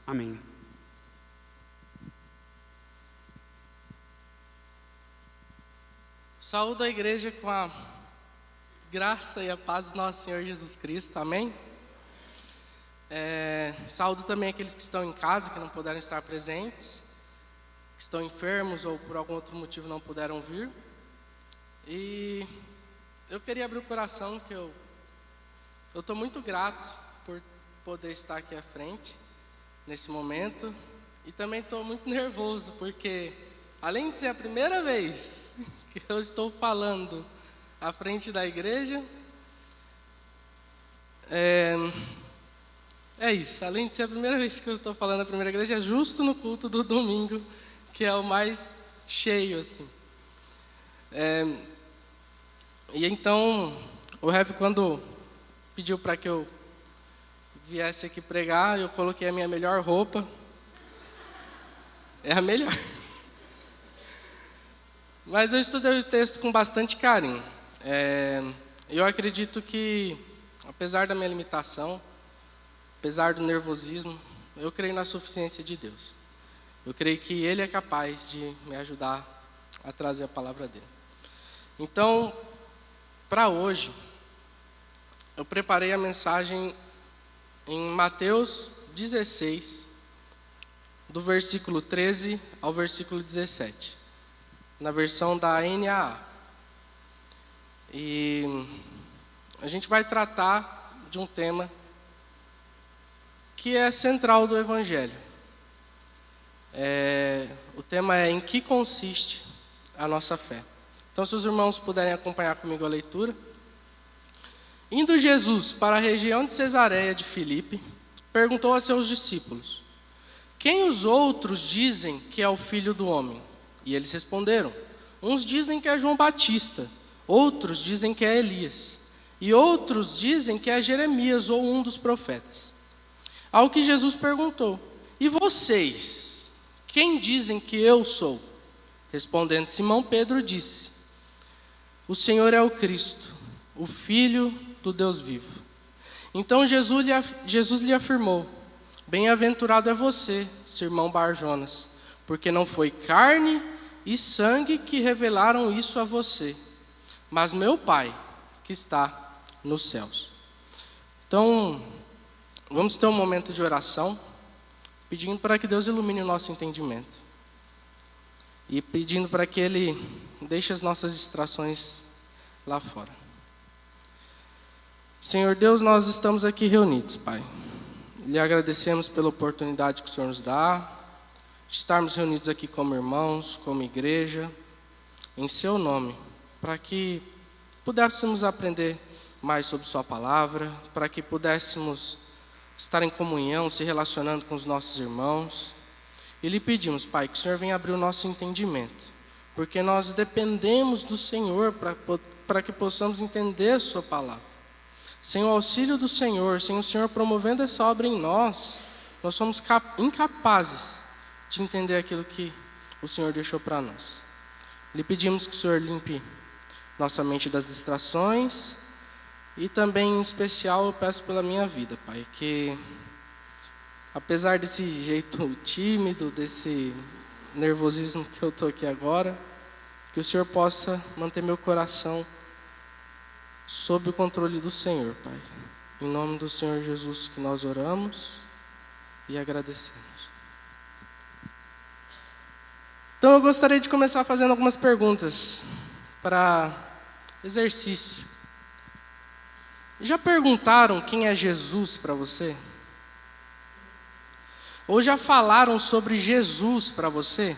Amém. Saúdo a igreja com a graça e a paz do nosso Senhor Jesus Cristo, amém? Saúdo também aqueles que estão em casa, que não puderam estar presentes, que estão enfermos ou por algum outro motivo não puderam vir. E eu queria abrir o coração que eu estou muito grato por poder estar aqui à frente, nesse momento. E também estou muito nervoso, porque além de ser a primeira vez que eu estou falando à frente da igreja, é isso, além de ser a primeira vez que eu estou falando à primeira igreja, é justo no culto do domingo, que é o mais cheio, assim. E então, o Rev, quando pediu para que eu viesse aqui pregar, eu coloquei a minha melhor roupa. É a melhor. Mas eu estudei o texto com bastante carinho. Eu acredito que, apesar da minha limitação, apesar do nervosismo, eu creio na suficiência de Deus. Eu creio que Ele é capaz de me ajudar a trazer a palavra dEle. Então, para hoje, eu preparei a mensagem em Mateus 16, do versículo 13 ao versículo 17, na versão da NAA. E a gente vai tratar de um tema que é central do Evangelho. O tema é: em que consiste a nossa fé? Então, se os irmãos puderem acompanhar comigo a leitura. Indo Jesus para a região de Cesareia de Filipe, perguntou a seus discípulos: quem os outros dizem que é o Filho do Homem? E eles responderam: uns dizem que é João Batista, outros dizem que é Elias, e outros dizem que é Jeremias ou um dos profetas. Ao que Jesus perguntou: e vocês, quem dizem que eu sou? Respondendo Simão Pedro disse: o Senhor é o Cristo, o Filho do Deus vivo. Então Jesus lhe afirmou: bem-aventurado é você, Simão Bar-Jonas, porque não foi carne e sangue que revelaram isso a você, mas meu Pai que está nos céus. Então, vamos ter um momento de oração, pedindo para que Deus ilumine o nosso entendimento. E pedindo para que Ele deixe as nossas distrações lá fora. Senhor Deus, nós estamos aqui reunidos, Pai. Lhe agradecemos pela oportunidade que o Senhor nos dá, de estarmos reunidos aqui como irmãos, como igreja, em Seu nome, para que pudéssemos aprender mais sobre Sua palavra, para que pudéssemos estar em comunhão, se relacionando com os nossos irmãos. E lhe pedimos, Pai, que o Senhor venha abrir o nosso entendimento, porque nós dependemos do Senhor para que possamos entender a Sua palavra. Sem o auxílio do Senhor, sem o Senhor promovendo essa obra em nós somos incapazes de entender aquilo que o Senhor deixou para nós. Lhe pedimos que o Senhor limpe nossa mente das distrações e também, em especial, eu peço pela minha vida, Pai, que apesar desse jeito tímido, desse nervosismo que eu estou aqui agora, que o Senhor possa manter meu coração sob o controle do Senhor, Pai. Em nome do Senhor Jesus que nós oramos e agradecemos. Então eu gostaria de começar fazendo algumas perguntas para exercício. Já perguntaram quem é Jesus para você? Ou já falaram sobre Jesus para você?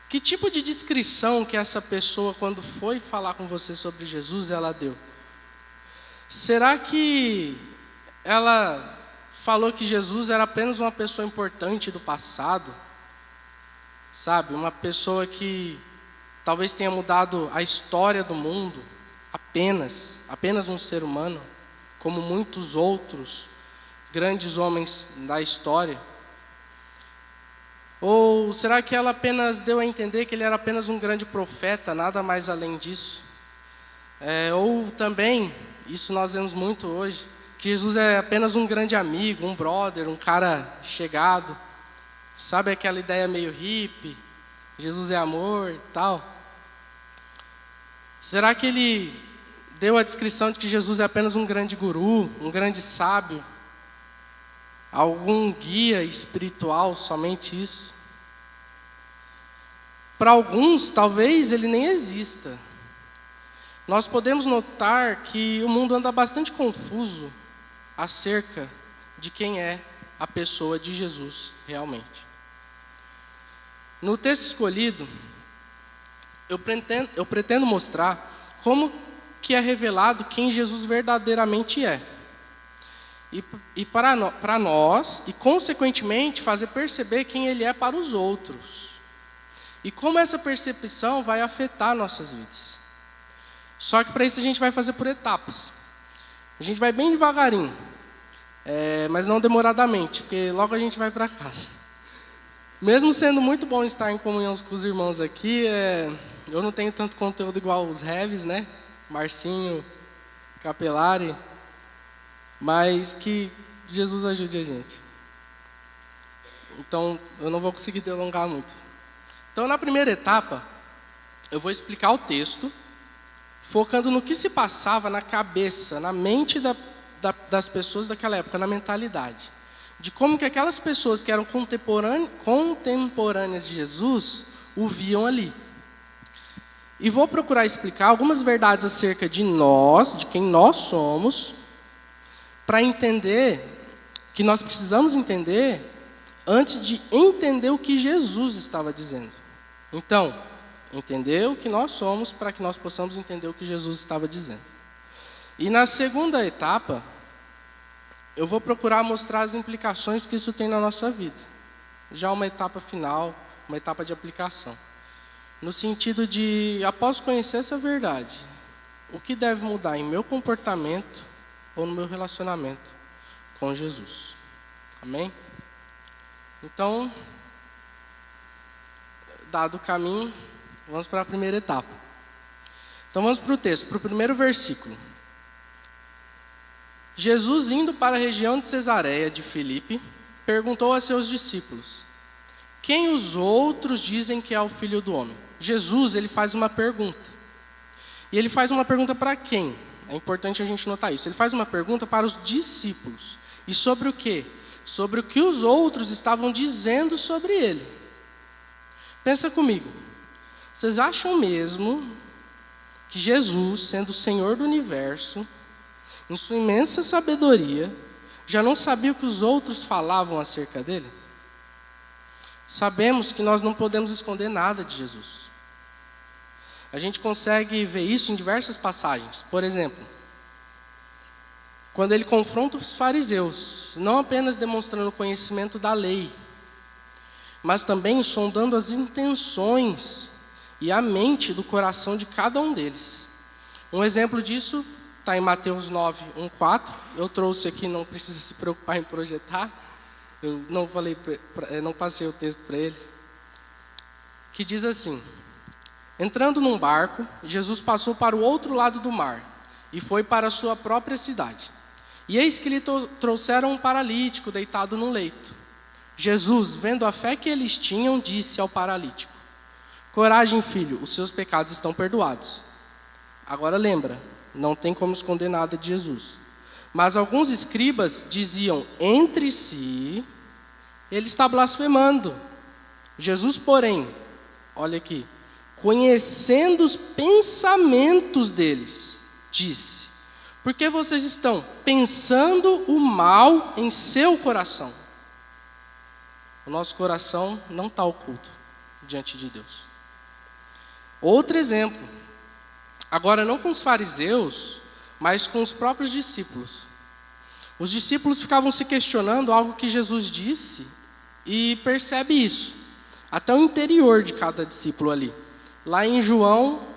Que tipo de descrição que essa pessoa, quando foi falar com você sobre Jesus, ela deu? Será que ela falou que Jesus era apenas uma pessoa importante do passado? Sabe, uma pessoa que talvez tenha mudado a história do mundo, apenas um ser humano, como muitos outros grandes homens da história? Ou será que ela apenas deu a entender que ele era apenas um grande profeta, nada mais além disso? Ou também, isso nós vemos muito hoje, que Jesus é apenas um grande amigo, um brother, um cara chegado. Sabe aquela ideia meio hippie? Jesus é amor e tal. Será que ele deu a descrição de que Jesus é apenas um grande guru, um grande sábio? Algum guia espiritual, somente isso? Para alguns, talvez ele nem exista. Nós podemos notar que o mundo anda bastante confuso acerca de quem é a pessoa de Jesus realmente. No texto escolhido, eu pretendo mostrar como que é revelado quem Jesus verdadeiramente é. E para nós, e consequentemente, fazer perceber quem Ele é para os outros. E como essa percepção vai afetar nossas vidas. Só que para isso a gente vai fazer por etapas. A gente vai bem devagarinho, mas não demoradamente, porque logo a gente vai para casa. Mesmo sendo muito bom estar em comunhão com os irmãos aqui, eu não tenho tanto conteúdo igual os Reves, né? Marcinho, Capelari, mas que Jesus ajude a gente. Então, eu não vou conseguir delongar muito. Então, na primeira etapa, eu vou explicar o texto, focando no que se passava na cabeça, na mente das pessoas daquela época, na mentalidade. De como que aquelas pessoas que eram contemporâneas de Jesus o viam ali. E vou procurar explicar algumas verdades acerca de nós, de quem nós somos, para entender que nós precisamos entender antes de entender o que Jesus estava dizendo. Então, entender o que nós somos para que nós possamos entender o que Jesus estava dizendo. E na segunda etapa, eu vou procurar mostrar as implicações que isso tem na nossa vida. Já uma etapa final, uma etapa de aplicação. No sentido de, após conhecer essa verdade, o que deve mudar em meu comportamento ou no meu relacionamento com Jesus. Amém? Então, dado o caminho, vamos para a primeira etapa. Então vamos para o texto, para o primeiro versículo. Jesus, indo para a região de Cesareia de Filipe, perguntou a seus discípulos: quem os outros dizem que é o Filho do Homem? Jesus, ele faz uma pergunta. E ele faz uma pergunta para quem? É importante a gente notar isso. Ele faz uma pergunta para os discípulos. E sobre o quê? Sobre o que os outros estavam dizendo sobre ele. Pensa comigo. Vocês acham mesmo que Jesus, sendo o Senhor do universo, em sua imensa sabedoria, já não sabia o que os outros falavam acerca dele? Sabemos que nós não podemos esconder nada de Jesus. A gente consegue ver isso em diversas passagens. Por exemplo, quando ele confronta os fariseus, não apenas demonstrando o conhecimento da lei, mas também sondando as intenções e a mente do coração de cada um deles. Um exemplo disso está em Mateus 9, 1, 4. Eu trouxe aqui, não precisa se preocupar em projetar. Eu não passei o texto para eles. Que diz assim: entrando num barco, Jesus passou para o outro lado do mar e foi para a sua própria cidade. E eis que lhe trouxeram um paralítico deitado num leito. Jesus, vendo a fé que eles tinham, disse ao paralítico: coragem, filho, os seus pecados estão perdoados. Agora lembra, não tem como esconder nada de Jesus. Mas alguns escribas diziam entre si: ele está blasfemando. Jesus, porém, olha aqui, conhecendo os pensamentos deles, disse: por que vocês estão pensando o mal em seu coração? O nosso coração não está oculto diante de Deus. Outro exemplo, agora não com os fariseus, mas com os próprios discípulos. Os discípulos ficavam se questionando algo que Jesus disse e percebe isso, até o interior de cada discípulo ali. Lá em João,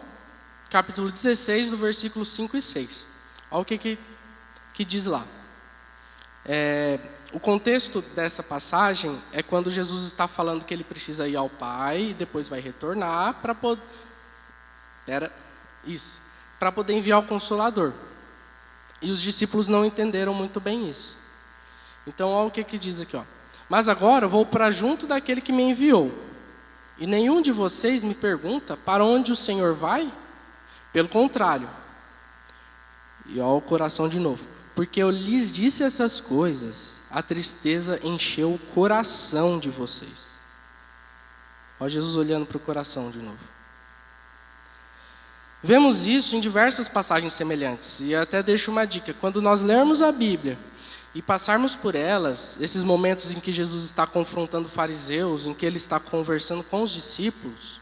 capítulo 16, do versículo 5 e 6. Olha o que diz lá. O contexto dessa passagem é quando Jesus está falando que ele precisa ir ao Pai e depois vai retornar para poder enviar o Consolador. E os discípulos não entenderam muito bem isso. Então, olha o que diz aqui, ó. Mas agora vou para junto daquele que me enviou. E nenhum de vocês me pergunta para onde o Senhor vai? Pelo contrário. E olha o coração de novo. Porque eu lhes disse essas coisas, a tristeza encheu o coração de vocês. Olha Jesus olhando para o coração de novo. Vemos isso em diversas passagens semelhantes. E até deixo uma dica. Quando nós lermos a Bíblia e passarmos por elas, esses momentos em que Jesus está confrontando fariseus, em que ele está conversando com os discípulos,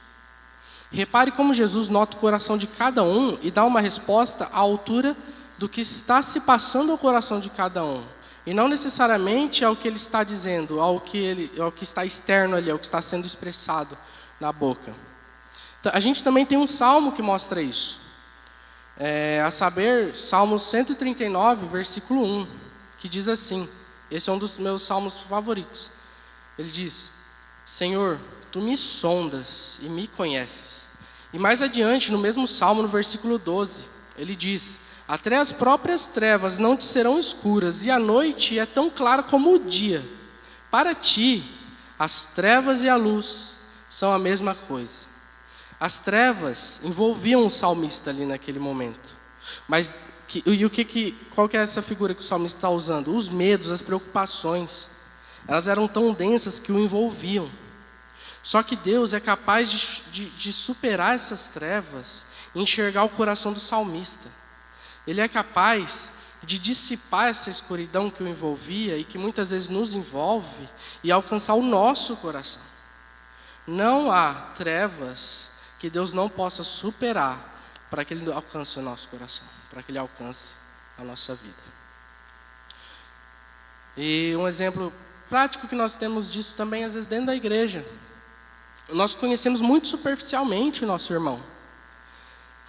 repare como Jesus nota o coração de cada um e dá uma resposta à altura do que está se passando ao coração de cada um. E não necessariamente ao que ele está dizendo, ao que está externo ali, ao que está sendo expressado na boca. A gente também tem um salmo que mostra isso. A saber, Salmo 139, versículo 1, que diz assim, esse é um dos meus salmos favoritos. Ele diz, Senhor, Tu me sondas e me conheces. E mais adiante, no mesmo salmo, no versículo 12, ele diz, até as próprias trevas não te serão escuras, e a noite é tão clara como o dia. Para ti, as trevas e a luz são a mesma coisa. As trevas envolviam o salmista ali naquele momento. Mas qual que é essa figura que o salmista está usando? Os medos, as preocupações. Elas eram tão densas que o envolviam. Só que Deus é capaz de superar essas trevas e enxergar o coração do salmista. Ele é capaz de dissipar essa escuridão que o envolvia e que muitas vezes nos envolve e alcançar o nosso coração. Não há trevas que Deus não possa superar para que Ele alcance o nosso coração, para que Ele alcance a nossa vida. E um exemplo prático que nós temos disso também, às vezes, dentro da igreja. Nós conhecemos muito superficialmente o nosso irmão.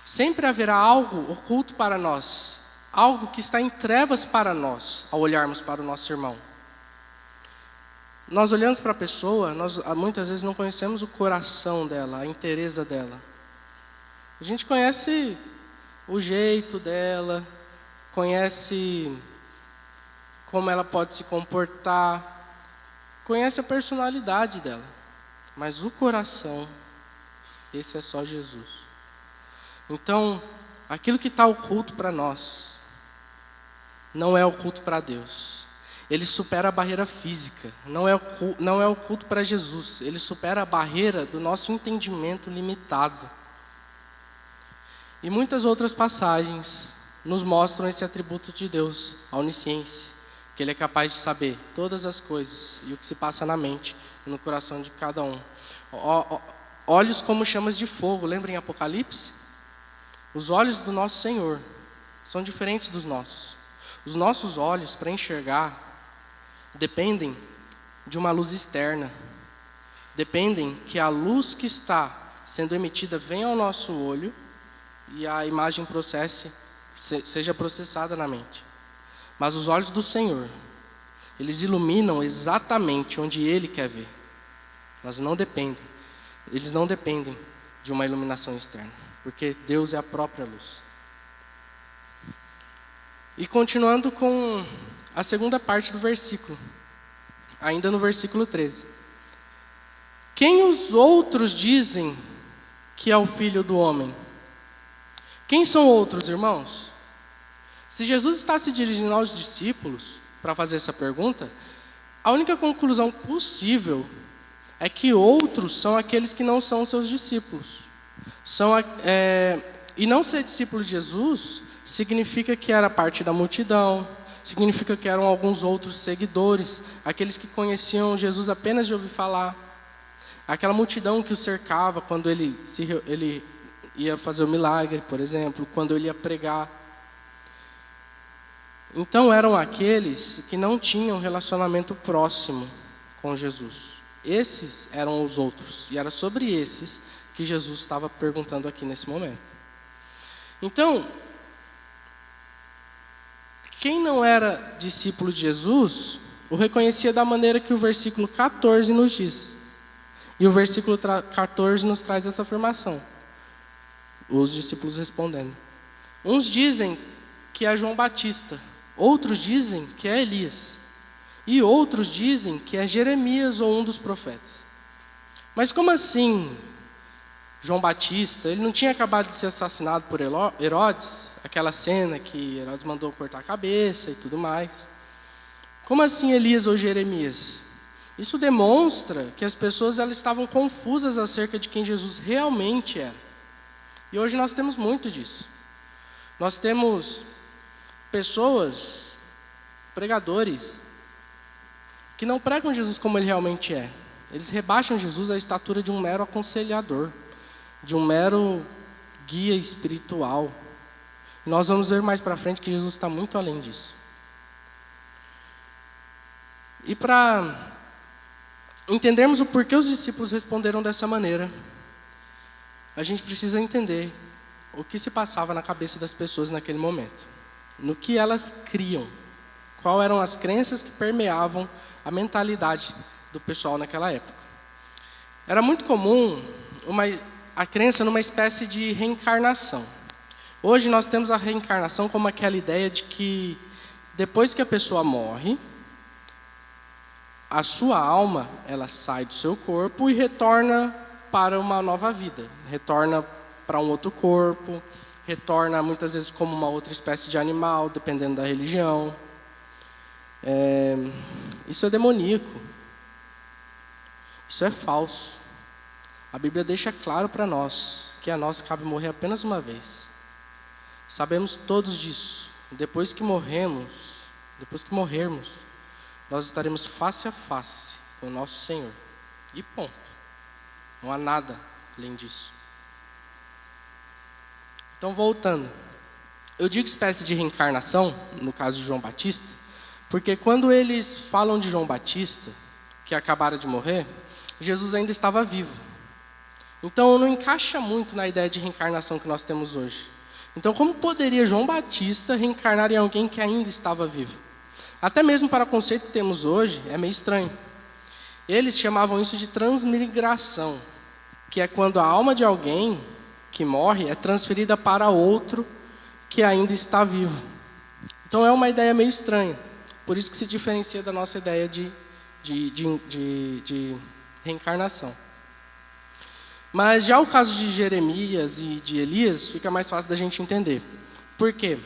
Sempre haverá algo oculto para nós, algo que está em trevas para nós, ao olharmos para o nosso irmão. Nós olhamos para a pessoa, nós muitas vezes não conhecemos o coração dela, a inteireza dela. A gente conhece o jeito dela, conhece como ela pode se comportar, conhece a personalidade dela. Mas o coração, esse é só Jesus. Então, aquilo que está oculto para nós, não é oculto para Deus. Ele supera a barreira física, não é oculto para Jesus. Ele supera a barreira do nosso entendimento limitado. E muitas outras passagens nos mostram esse atributo de Deus, a onisciência, que Ele é capaz de saber todas as coisas e o que se passa na mente e no coração de cada um. Olhos como chamas de fogo, lembra em Apocalipse? Os olhos do nosso Senhor são diferentes dos nossos. Os nossos olhos, para enxergar, dependem de uma luz externa. Dependem que a luz que está sendo emitida venha ao nosso olho e a imagem seja processada na mente. Mas os olhos do Senhor, eles iluminam exatamente onde Ele quer ver. Eles não dependem de uma iluminação externa, porque Deus é a própria luz. E continuando com a segunda parte do versículo, ainda no versículo 13. Quem os outros dizem que é o Filho do Homem? Quem são outros, irmãos? Se Jesus está se dirigindo aos discípulos para fazer essa pergunta, a única conclusão possível é que outros são aqueles que não são seus discípulos. E não ser discípulo de Jesus significa que era parte da multidão, significa que eram alguns outros seguidores, aqueles que conheciam Jesus apenas de ouvir falar. Aquela multidão que o cercava quando ele ia fazer o milagre, por exemplo, quando ele ia pregar. Então eram aqueles que não tinham relacionamento próximo com Jesus. Esses eram os outros, e era sobre esses que Jesus estava perguntando aqui nesse momento. Então, quem não era discípulo de Jesus, o reconhecia da maneira que o versículo 14 nos diz. E o versículo 14 nos traz essa afirmação. Os discípulos respondendo. Uns dizem que é João Batista. Outros dizem que é Elias. E outros dizem que é Jeremias ou um dos profetas. Mas como assim João Batista? Ele não tinha acabado de ser assassinado por Herodes? Aquela cena que Herodes mandou cortar a cabeça e tudo mais. Como assim Elias ou Jeremias? Isso demonstra que as pessoas elas estavam confusas acerca de quem Jesus realmente era. E hoje nós temos muito disso. Nós temos pessoas, pregadores, que não pregam Jesus como ele realmente é. Eles rebaixam Jesus à estatura de um mero aconselhador, de um mero guia espiritual. E nós vamos ver mais para frente que Jesus está muito além disso. E para entendermos o porquê os discípulos responderam dessa maneira, a gente precisa entender o que se passava na cabeça das pessoas naquele momento, no que elas criam, quais eram as crenças que permeavam a mentalidade do pessoal naquela época. Era muito comum a crença numa espécie de reencarnação. Hoje nós temos a reencarnação como aquela ideia de que depois que a pessoa morre, a sua alma ela sai do seu corpo e retorna para uma nova vida, retorna para um outro corpo, retorna muitas vezes como uma outra espécie de animal, dependendo da religião. Isso é demoníaco. Isso é falso. A Bíblia deixa claro para nós que a nós cabe morrer apenas uma vez. Sabemos todos disso. Depois que morrermos, nós estaremos face a face com o nosso Senhor. E ponto. Não há nada além disso. Então, voltando. Eu digo espécie de reencarnação, no caso de João Batista, porque quando eles falam de João Batista, que acabara de morrer, Jesus ainda estava vivo. Então, não encaixa muito na ideia de reencarnação que nós temos hoje. Então, como poderia João Batista reencarnar em alguém que ainda estava vivo? Até mesmo para o conceito que temos hoje, é meio estranho. Eles chamavam isso de transmigração, que é quando a alma de alguém que morre é transferida para outro que ainda está vivo. Então é uma ideia meio estranha. Por isso que se diferencia da nossa ideia de reencarnação. Mas já o caso de Jeremias e de Elias fica mais fácil da gente entender. Por quê?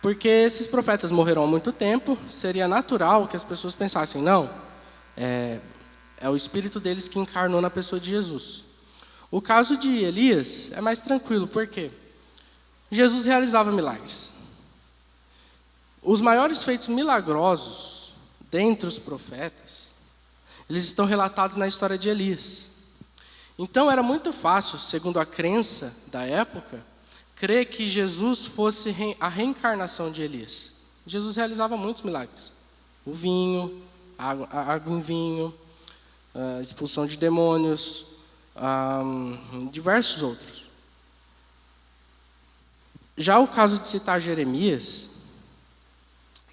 Porque esses profetas morreram há muito tempo, seria natural que as pessoas pensassem, não, é o espírito deles que encarnou na pessoa de Jesus. O caso de Elias é mais tranquilo, por quê? Jesus realizava milagres. Os maiores feitos milagrosos dentre os profetas, eles estão relatados na história de Elias. Então era muito fácil, segundo a crença da época, crer que Jesus fosse a reencarnação de Elias. Jesus realizava muitos milagres. O vinho, a água em vinho, a expulsão de demônios, diversos outros. Já o caso de citar Jeremias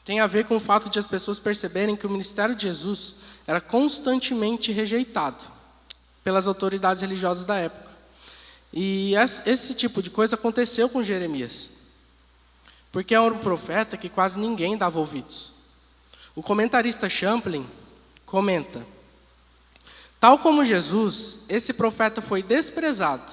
tem a ver com o fato de as pessoas perceberem que o ministério de Jesus era constantemente rejeitado pelas autoridades religiosas da época. E esse tipo de coisa aconteceu com Jeremias, porque era um profeta que quase ninguém dava ouvidos. O comentarista Champlin comenta: tal como Jesus, esse profeta foi desprezado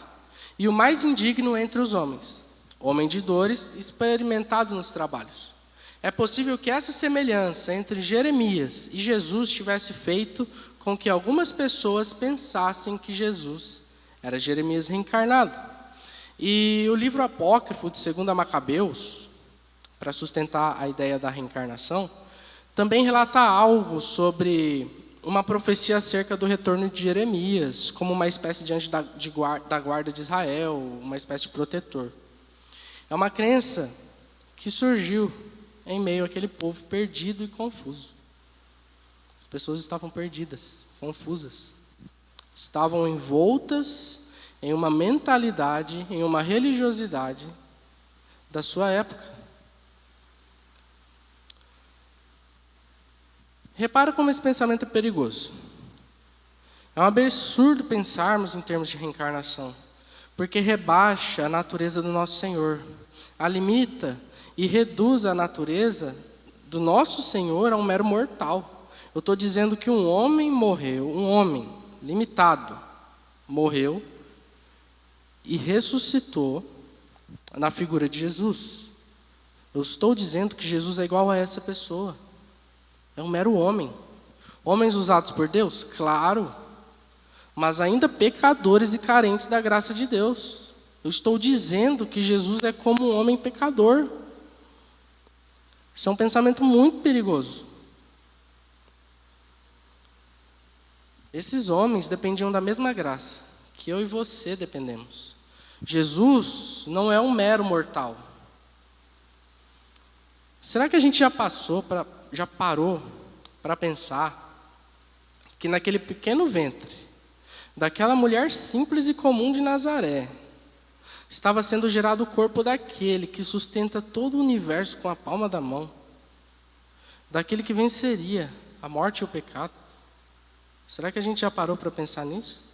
e o mais indigno entre os homens, homem de dores, experimentado nos trabalhos. É possível que essa semelhança entre Jeremias e Jesus tivesse feito com que algumas pessoas pensassem que Jesus era Jeremias reencarnado. E o livro apócrifo de 2 Macabeus, para sustentar a ideia da reencarnação, também relata algo sobre uma profecia acerca do retorno de Jeremias, como uma espécie de anjo da guarda de Israel, uma espécie de protetor. É uma crença que surgiu em meio àquele povo perdido e confuso. As pessoas estavam perdidas, confusas. Estavam envoltas em uma mentalidade, em uma religiosidade da sua época. Repara como esse pensamento é perigoso. É um absurdo pensarmos em termos de reencarnação, porque rebaixa a natureza do nosso Senhor, a limita e reduz a natureza do nosso Senhor a um mero mortal. Eu estou dizendo que um homem morreu, um homem limitado, morreu e ressuscitou na figura de Jesus. Eu estou dizendo que Jesus é igual a essa pessoa. É um mero homem. Homens usados por Deus? Claro. Mas ainda pecadores e carentes da graça de Deus. Eu estou dizendo que Jesus é como um homem pecador. Isso é um pensamento muito perigoso. Esses homens dependiam da mesma graça que eu e você dependemos. Jesus não é um mero mortal. Será que a gente já parou para pensar que naquele pequeno ventre daquela mulher simples e comum de Nazaré estava sendo gerado o corpo daquele que sustenta todo o universo com a palma da mão, daquele que venceria a morte e o pecado? Será que a gente já parou para pensar nisso?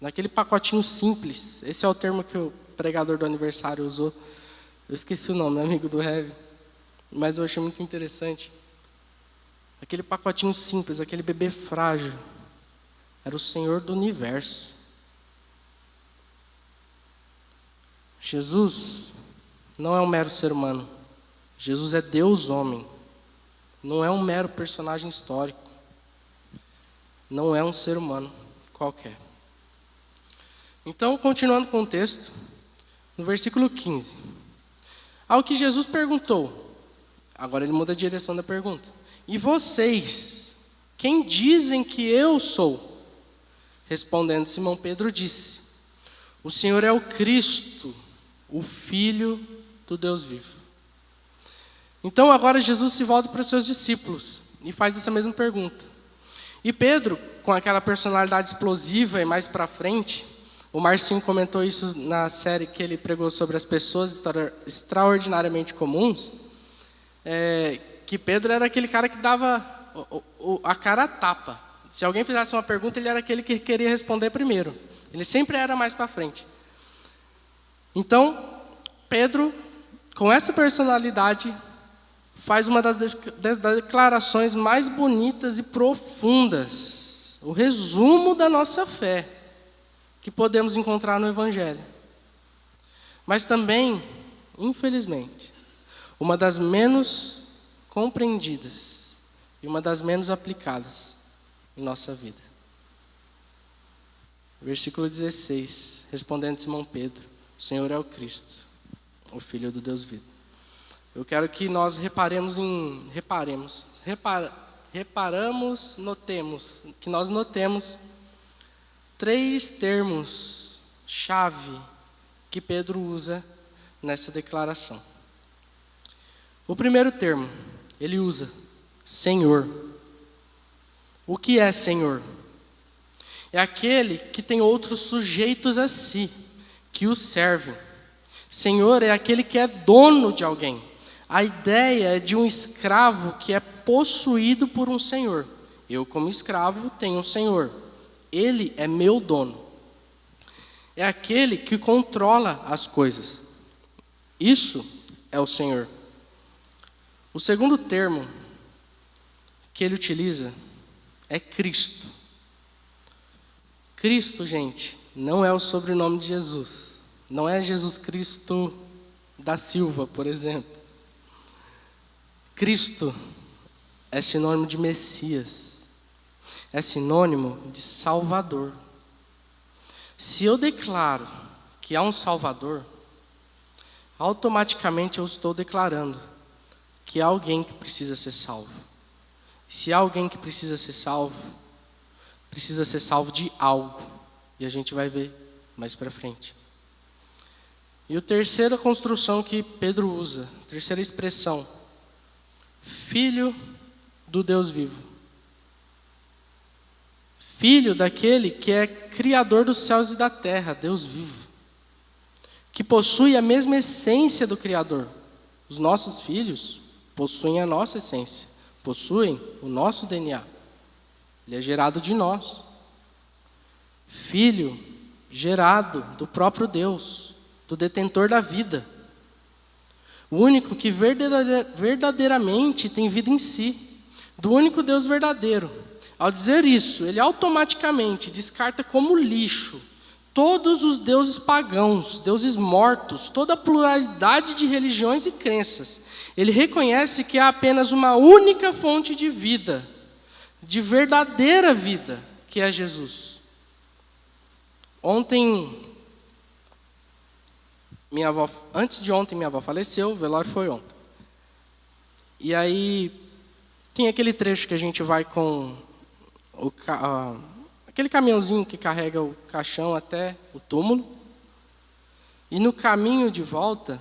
Naquele pacotinho simples, esse é o termo que o pregador do aniversário usou. Eu esqueci o nome, amigo do Heavy, mas eu achei muito interessante. Aquele pacotinho simples, aquele bebê frágil, era o Senhor do universo. Jesus não é um mero ser humano. Jesus é Deus homem. Não é um mero personagem histórico. Não é um ser humano qualquer. Então, continuando com o texto, no versículo 15. Ao que Jesus perguntou, agora ele muda a direção da pergunta. E vocês, quem dizem que eu sou? Respondendo, Simão Pedro disse: o Senhor é o Cristo, o Filho do Deus vivo. Então agora Jesus se volta para os seus discípulos e faz essa mesma pergunta. E Pedro, com aquela personalidade explosiva e mais para frente, o Marcinho comentou isso na série que ele pregou sobre as pessoas extraordinariamente comuns, que Pedro era aquele cara que dava a cara a tapa. Se alguém fizesse uma pergunta, ele era aquele que queria responder primeiro. Ele sempre era mais para frente. Então, Pedro, com essa personalidade, faz uma das declarações mais bonitas e profundas, o resumo da nossa fé, que podemos encontrar no Evangelho. Mas também, infelizmente, uma das menos compreendidas e uma das menos aplicadas em nossa vida. Versículo 16, respondendo Simão Pedro: o Senhor é o Cristo, o Filho do Deus vivo. Eu quero que nós notemos três termos chave que Pedro usa nessa declaração. O primeiro termo, ele usa Senhor. O que é Senhor? É aquele que tem outros sujeitos a si, que o servem. Senhor é aquele que é dono de alguém. A ideia é de um escravo que é possuído por um senhor. Eu, como escravo, tenho um senhor. Ele é meu dono. É aquele que controla as coisas. Isso é o Senhor. O segundo termo que ele utiliza é Cristo. Cristo, gente, não é o sobrenome de Jesus. Não é Jesus Cristo da Silva, por exemplo. Cristo é sinônimo de Messias. É sinônimo de Salvador. Se eu declaro que há um Salvador, automaticamente eu estou declarando que há alguém que precisa ser salvo. Se há alguém que precisa ser salvo de algo. E a gente vai ver mais para frente. E a terceira construção que Pedro usa, terceira expressão, Filho do Deus vivo. Filho daquele que é Criador dos céus e da terra, Deus vivo. Que possui a mesma essência do Criador. Os nossos filhos possuem a nossa essência, possuem o nosso DNA. Ele é gerado de nós. Filho gerado do próprio Deus, do detentor da vida. o único que verdadeiramente tem vida em si, do único Deus verdadeiro. Ao dizer isso, ele automaticamente descarta como lixo todos os deuses pagãos, deuses mortos, toda a pluralidade de religiões e crenças. Ele reconhece que há apenas uma única fonte de vida, de verdadeira vida, que é Jesus. Antes de ontem minha avó faleceu, o velório foi ontem. E aí tem aquele trecho que a gente vai com aquele caminhãozinho que carrega o caixão até o túmulo. E no caminho de volta,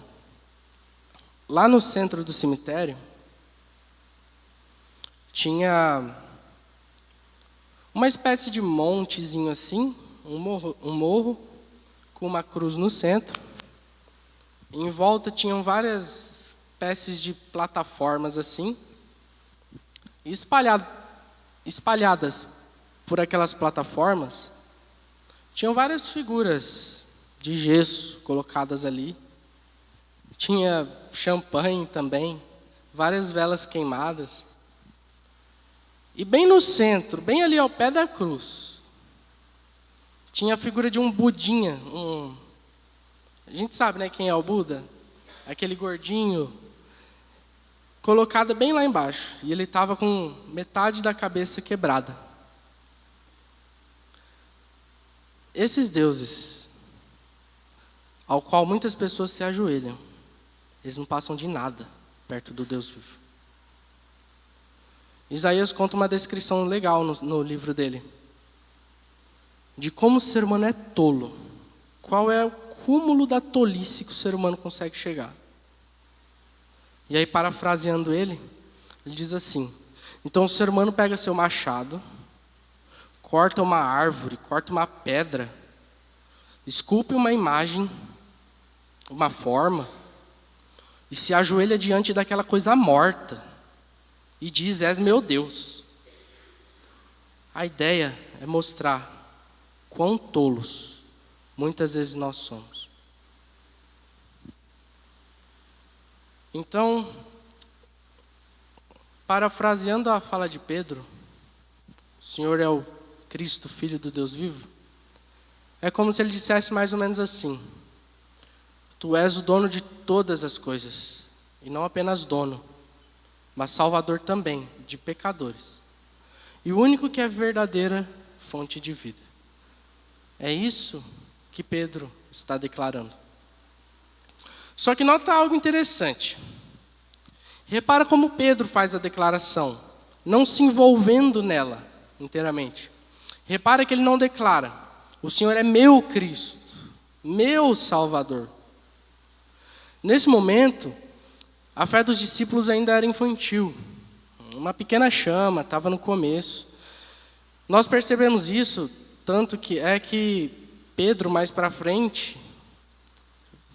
lá no centro do cemitério, tinha uma espécie de montezinho assim, um morro com uma cruz no centro. Em volta tinham várias espécies de plataformas assim, e espalhadas por aquelas plataformas, tinham várias figuras de gesso colocadas ali. Tinha champanhe também, várias velas queimadas. E bem no centro, bem ali ao pé da cruz, tinha a figura de um Budinha. A gente sabe, né, quem é o Buda? Aquele gordinho, colocado bem lá embaixo. E ele estava com metade da cabeça quebrada. Esses deuses, ao qual muitas pessoas se ajoelham, eles não passam de nada perto do Deus vivo. Isaías conta uma descrição legal no livro dele, de como o ser humano é tolo. Qual é o cúmulo da tolice que o ser humano consegue chegar. E aí, parafraseando ele diz assim: então o ser humano pega seu machado, corta uma árvore, corta uma pedra, esculpe uma imagem, uma forma, e se ajoelha diante daquela coisa morta, e diz: és meu Deus. A ideia é mostrar quão tolos muitas vezes nós somos. Então, parafraseando a fala de Pedro, o Senhor é o Cristo, Filho do Deus vivo, é como se ele dissesse mais ou menos assim: tu és o dono de todas as coisas, e não apenas dono, mas salvador também de pecadores, e o único que é verdadeira fonte de vida. É isso que Pedro está declarando. Só que nota algo interessante. Repara como Pedro faz a declaração, não se envolvendo nela inteiramente. Repara que ele não declara: o Senhor é meu Cristo, meu Salvador. Nesse momento, a fé dos discípulos ainda era infantil. Uma pequena chama, estava no começo. Nós percebemos isso, tanto que Pedro, mais para frente,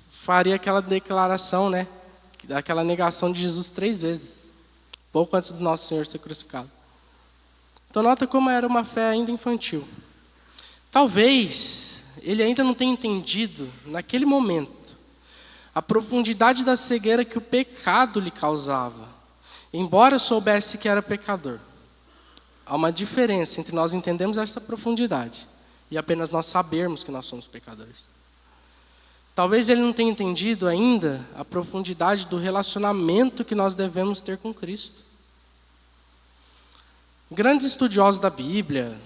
faria aquela declaração, né? Aquela negação de Jesus 3 vezes, pouco antes do nosso Senhor ser crucificado. Então nota como era uma fé ainda infantil. Talvez ele ainda não tenha entendido, naquele momento, a profundidade da cegueira que o pecado lhe causava, embora soubesse que era pecador. Há uma diferença entre nós entendermos essa profundidade e apenas nós sabermos que nós somos pecadores. Talvez ele não tenha entendido ainda a profundidade do relacionamento que nós devemos ter com Cristo. Grandes estudiosos da Bíblia,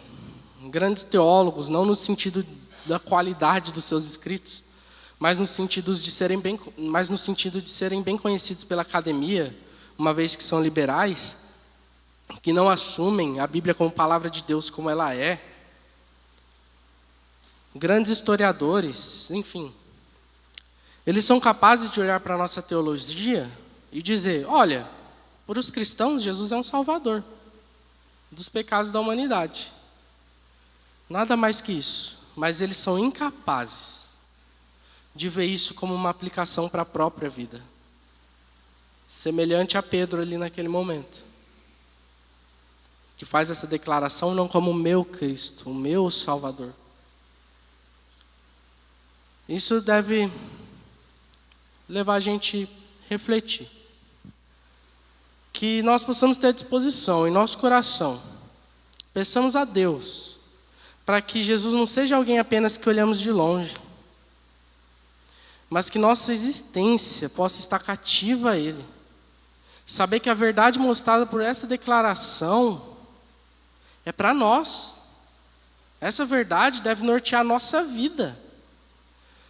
grandes teólogos, não no sentido da qualidade dos seus escritos, mas no sentido de serem bem conhecidos pela academia, uma vez que são liberais, que não assumem a Bíblia como palavra de Deus como ela é. Grandes historiadores, enfim, eles são capazes de olhar para a nossa teologia e dizer: olha, para os cristãos, Jesus é um salvador dos pecados da humanidade. Nada mais que isso. Mas eles são incapazes de ver isso como uma aplicação para a própria vida. Semelhante a Pedro ali naquele momento, que faz essa declaração não como o meu Cristo, o meu Salvador. Isso deve levar a gente a refletir. Que nós possamos ter à disposição em nosso coração. Peçamos a Deus para que Jesus não seja alguém apenas que olhamos de longe, mas que nossa existência possa estar cativa a Ele. Saber que a verdade mostrada por essa declaração é para nós. Essa verdade deve nortear a nossa vida.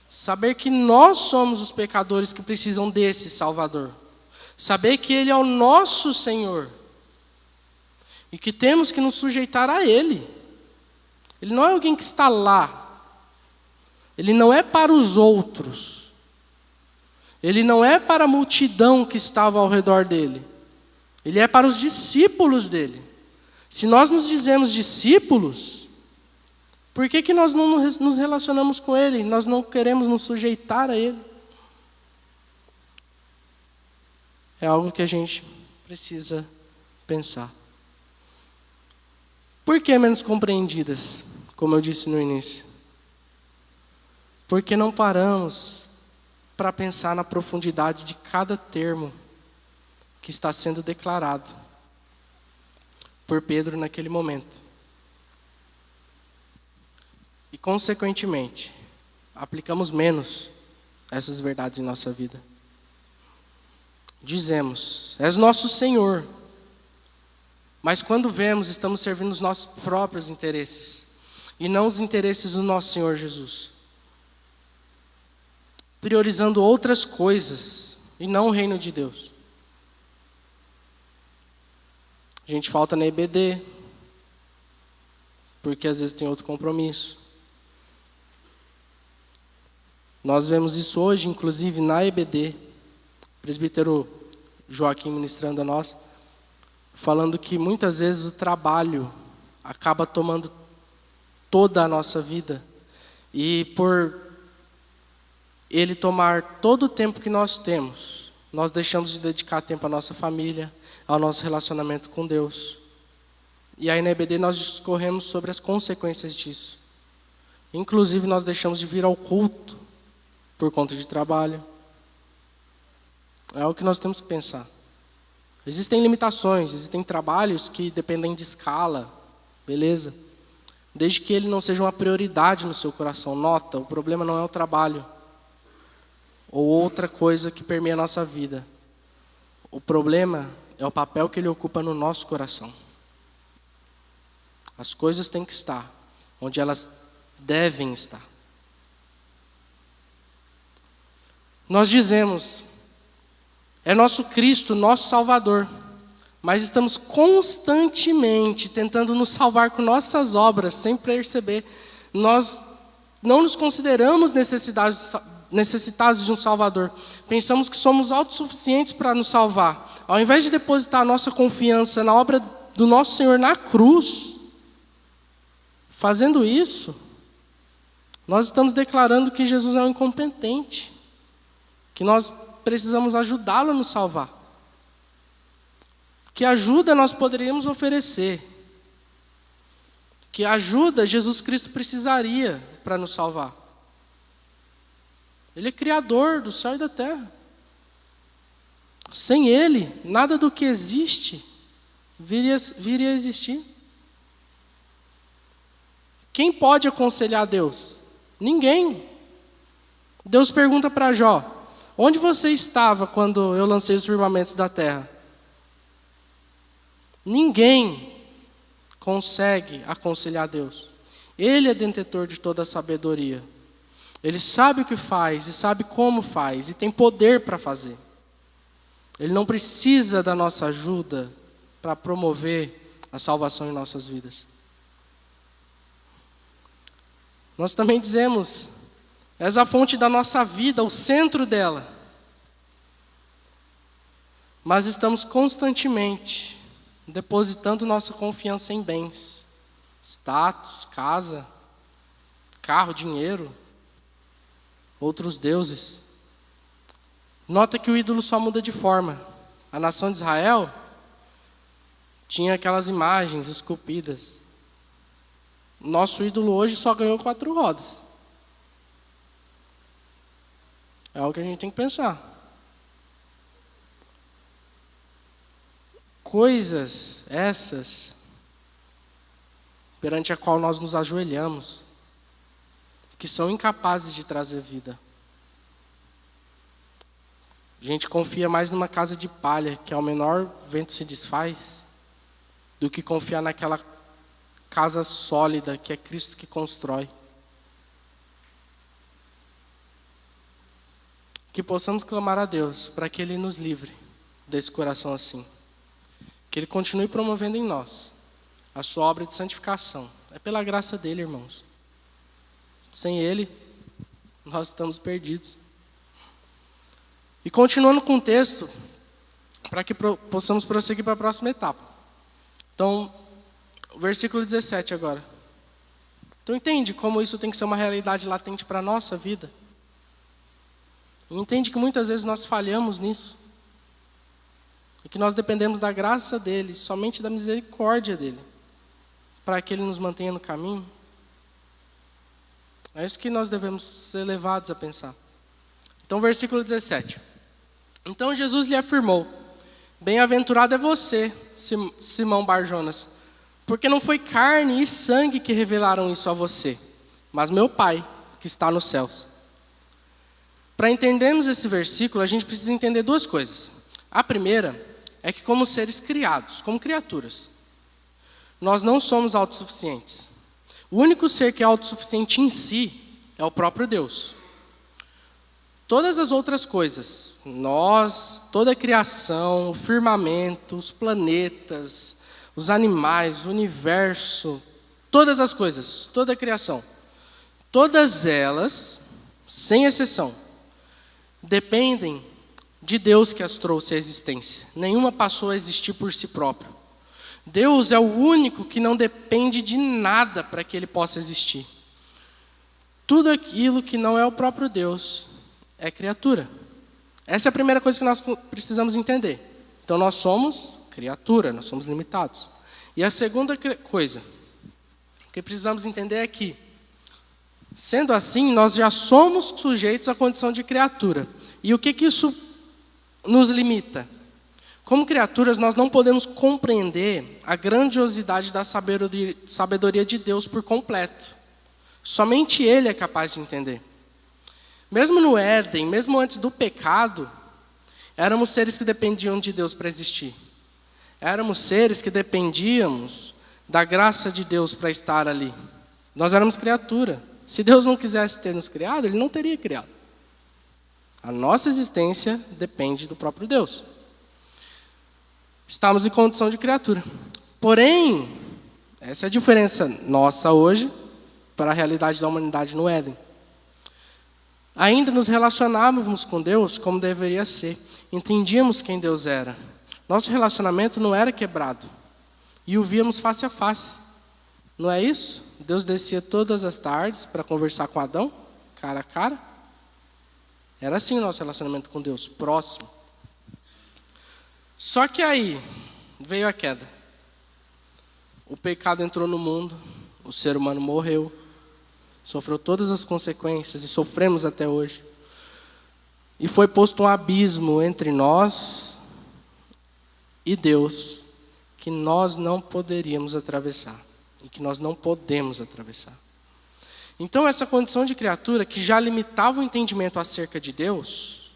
Saber que nós somos os pecadores que precisam desse Salvador. Saber que Ele é o nosso Senhor. E que temos que nos sujeitar a Ele. Ele não é alguém que está lá. Ele não é para os outros. Ele não é para a multidão que estava ao redor dele. Ele é para os discípulos dele. Se nós nos dizemos discípulos, por que nós não nos relacionamos com Ele? Nós não queremos nos sujeitar a Ele? É algo que a gente precisa pensar. Por que menos compreendidas, como eu disse no início? Porque não paramos para pensar na profundidade de cada termo que está sendo declarado por Pedro naquele momento. E, consequentemente, aplicamos menos essas verdades em nossa vida. Dizemos, és nosso Senhor. Mas quando vemos, estamos servindo os nossos próprios interesses. E não os interesses do nosso Senhor Jesus. Priorizando outras coisas e não o reino de Deus. A gente falta na EBD, porque às vezes tem outro compromisso. Nós vemos isso hoje, inclusive na EBD, o presbítero Joaquim ministrando a nós, falando que muitas vezes o trabalho acaba tomando toda a nossa vida. E por ele tomar todo o tempo que nós temos, nós deixamos de dedicar tempo à nossa família, ao nosso relacionamento com Deus. E aí na EBD nós discorremos sobre as consequências disso. Inclusive nós deixamos de vir ao culto por conta de trabalho. É o que nós temos que pensar. Existem limitações, existem trabalhos que dependem de escala, beleza? Desde que ele não seja uma prioridade no seu coração. Nota, o problema não é o trabalho ou outra coisa que permeia a nossa vida. O problema é o papel que ele ocupa no nosso coração. As coisas têm que estar onde elas devem estar. Nós dizemos, é nosso Cristo, nosso Salvador, mas estamos constantemente tentando nos salvar com nossas obras, sem perceber. Nós não nos consideramos necessitados de um Salvador. Pensamos que somos autossuficientes para nos salvar. Ao invés de depositar a nossa confiança na obra do nosso Senhor na cruz, fazendo isso, nós estamos declarando que Jesus é um incompetente, que nós precisamos ajudá-lo a nos salvar. Que ajuda nós poderíamos oferecer? Que ajuda Jesus Cristo precisaria para nos salvar? Ele é Criador do céu e da terra. Sem Ele, nada do que existe viria a existir. Quem pode aconselhar Deus? Ninguém. Deus pergunta para Jó, onde você estava quando eu lancei os firmamentos da terra? Ninguém consegue aconselhar Deus. Ele é detentor de toda a sabedoria. Ele sabe o que faz e sabe como faz e tem poder para fazer. Ele não precisa da nossa ajuda para promover a salvação em nossas vidas. Nós também dizemos, és a fonte da nossa vida, o centro dela. Mas estamos constantemente depositando nossa confiança em bens, status, casa, carro, dinheiro, outros deuses. Nota que o ídolo só muda de forma. A nação de Israel tinha aquelas imagens esculpidas. Nosso ídolo hoje só ganhou 4 rodas. É algo que a gente tem que pensar. Coisas essas perante a qual nós nos ajoelhamos, que são incapazes de trazer vida. A gente confia mais numa casa de palha, que ao menor vento se desfaz, do que confiar naquela casa sólida, que é Cristo que constrói. Que possamos clamar a Deus para que Ele nos livre desse coração assim. Que Ele continue promovendo em nós a sua obra de santificação. É pela graça dEle, irmãos. Sem Ele, nós estamos perdidos. E continuando com o texto, para que possamos prosseguir para a próxima etapa. Então, o versículo 17 agora. Então entende como isso tem que ser uma realidade latente para a nossa vida? Entende que muitas vezes nós falhamos nisso. E que nós dependemos da graça dEle, somente da misericórdia dEle, para que Ele nos mantenha no caminho. É isso que nós devemos ser levados a pensar. Então, versículo 17. Então Jesus lhe afirmou: bem-aventurado é você, Simão Bar-Jonas, porque não foi carne e sangue que revelaram isso a você, mas meu Pai, que está nos céus. Para entendermos esse versículo, a gente precisa entender duas coisas. A primeira é que, como seres criados, como criaturas, nós não somos autossuficientes. O único ser que é autossuficiente em si é o próprio Deus. Todas as outras coisas, nós, toda a criação, o firmamento, os planetas, os animais, o universo, todas as coisas, toda a criação, todas elas, sem exceção, dependem de Deus que as trouxe à existência. Nenhuma passou a existir por si própria. Deus é o único que não depende de nada para que Ele possa existir. Tudo aquilo que não é o próprio Deus é criatura. Essa é a primeira coisa que nós precisamos entender. Então nós somos criatura, nós somos limitados. E a segunda coisa que precisamos entender é que, sendo assim, nós já somos sujeitos à condição de criatura. E o que isso nos limita? Como criaturas, nós não podemos compreender a grandiosidade da sabedoria de Deus por completo. Somente Ele é capaz de entender. Mesmo no Éden, mesmo antes do pecado, éramos seres que dependiam de Deus para existir. Éramos seres que dependíamos da graça de Deus para estar ali. Nós éramos criatura. Se Deus não quisesse ter nos criado, Ele não teria criado. A nossa existência depende do próprio Deus. Estamos em condição de criatura. Porém, essa é a diferença nossa hoje para a realidade da humanidade no Éden. Ainda nos relacionávamos com Deus como deveria ser. Entendíamos quem Deus era. Nosso relacionamento não era quebrado. E o víamos face a face. Não é isso? Deus descia todas as tardes para conversar com Adão, cara a cara. Era assim o nosso relacionamento com Deus, próximo. Só que aí veio a queda. O pecado entrou no mundo, o ser humano morreu, sofreu todas as consequências e sofremos até hoje. E foi posto um abismo entre nós e Deus que nós não poderíamos atravessar e que nós não podemos atravessar. Então essa condição de criatura que já limitava o entendimento acerca de Deus,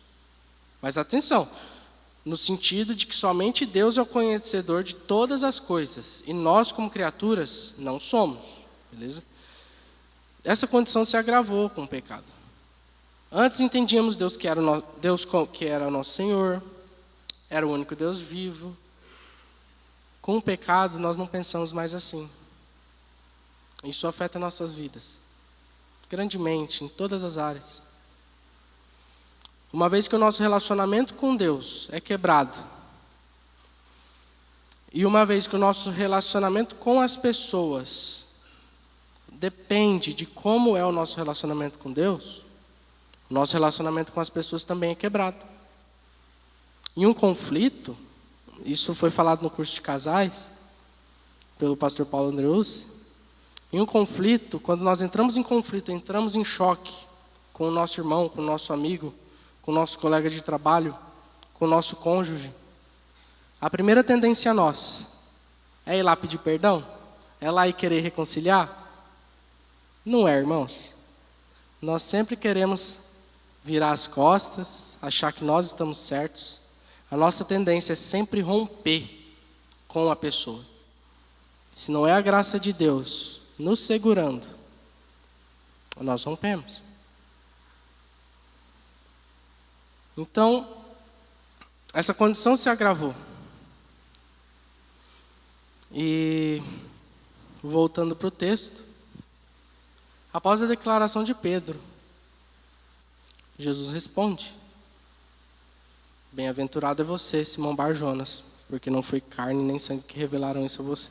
mas atenção, no sentido de que somente Deus é o conhecedor de todas as coisas e nós como criaturas não somos, beleza? Essa condição se agravou com o pecado. Antes entendíamos Deus que era o nosso Senhor, era o único Deus vivo. Com o pecado nós não pensamos mais assim. Isso afeta nossas vidas, grandemente, em todas as áreas. Uma vez que o nosso relacionamento com Deus é quebrado, e uma vez que o nosso relacionamento com as pessoas depende de como é o nosso relacionamento com Deus, o nosso relacionamento com as pessoas também é quebrado. Em um conflito, isso foi falado no curso de casais, pelo pastor Paulo Andreus. Em um conflito, quando nós entramos em conflito, entramos em choque com o nosso irmão, com o nosso amigo, com o nosso colega de trabalho, com o nosso cônjuge, A primeira tendência nossa é ir lá pedir perdão? É lá e querer reconciliar? Não é, irmãos. Nós sempre queremos virar as costas, achar que nós estamos certos. A nossa tendência é sempre romper com a pessoa. Se não é a graça de Deus nos segurando, nós rompemos. Então, essa condição se agravou. E, voltando para o texto, após a declaração de Pedro, Jesus responde: bem-aventurado é você, Simão Bar-Jonas, porque não foi carne nem sangue que revelaram isso a você.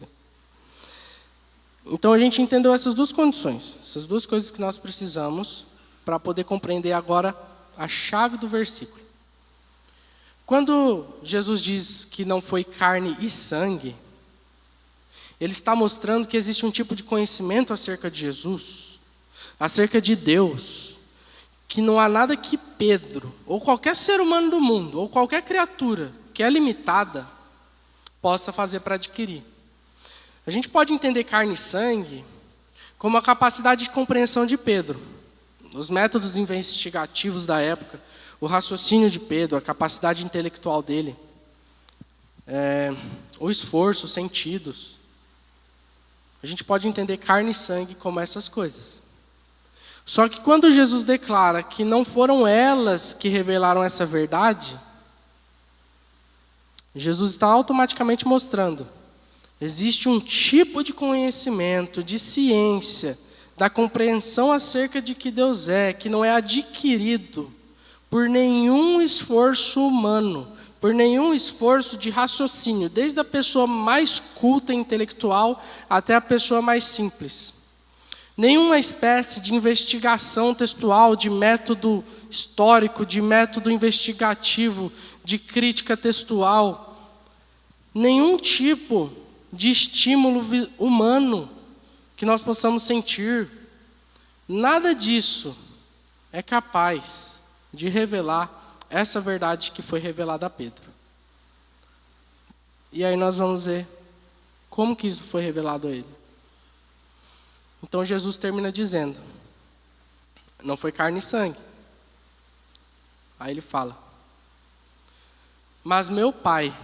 Então a gente entendeu essas duas condições, essas duas coisas que nós precisamos para poder compreender agora a chave do versículo. Quando Jesus diz que não foi carne e sangue, ele está mostrando que existe um tipo de conhecimento acerca de Jesus, acerca de Deus, que não há nada que Pedro, ou qualquer ser humano do mundo, ou qualquer criatura que é limitada, possa fazer para adquirir. A gente pode entender carne e sangue como a capacidade de compreensão de Pedro, os métodos investigativos da época, o raciocínio de Pedro, a capacidade intelectual dele, o esforço, os sentidos. A gente pode entender carne e sangue como essas coisas. Só que quando Jesus declara que não foram elas que revelaram essa verdade, Jesus está automaticamente mostrando: existe um tipo de conhecimento, de ciência, da compreensão acerca de que Deus é, que não é adquirido por nenhum esforço humano, por nenhum esforço de raciocínio, desde a pessoa mais culta e intelectual até a pessoa mais simples. Nenhuma espécie de investigação textual, de método histórico, de método investigativo, de crítica textual, nenhum tipo de estímulo humano que nós possamos sentir, nada disso é capaz de revelar essa verdade que foi revelada a Pedro. E aí nós vamos ver como que isso foi revelado a ele. Então Jesus termina dizendo: não foi carne e sangue. Aí ele fala: mas meu Pai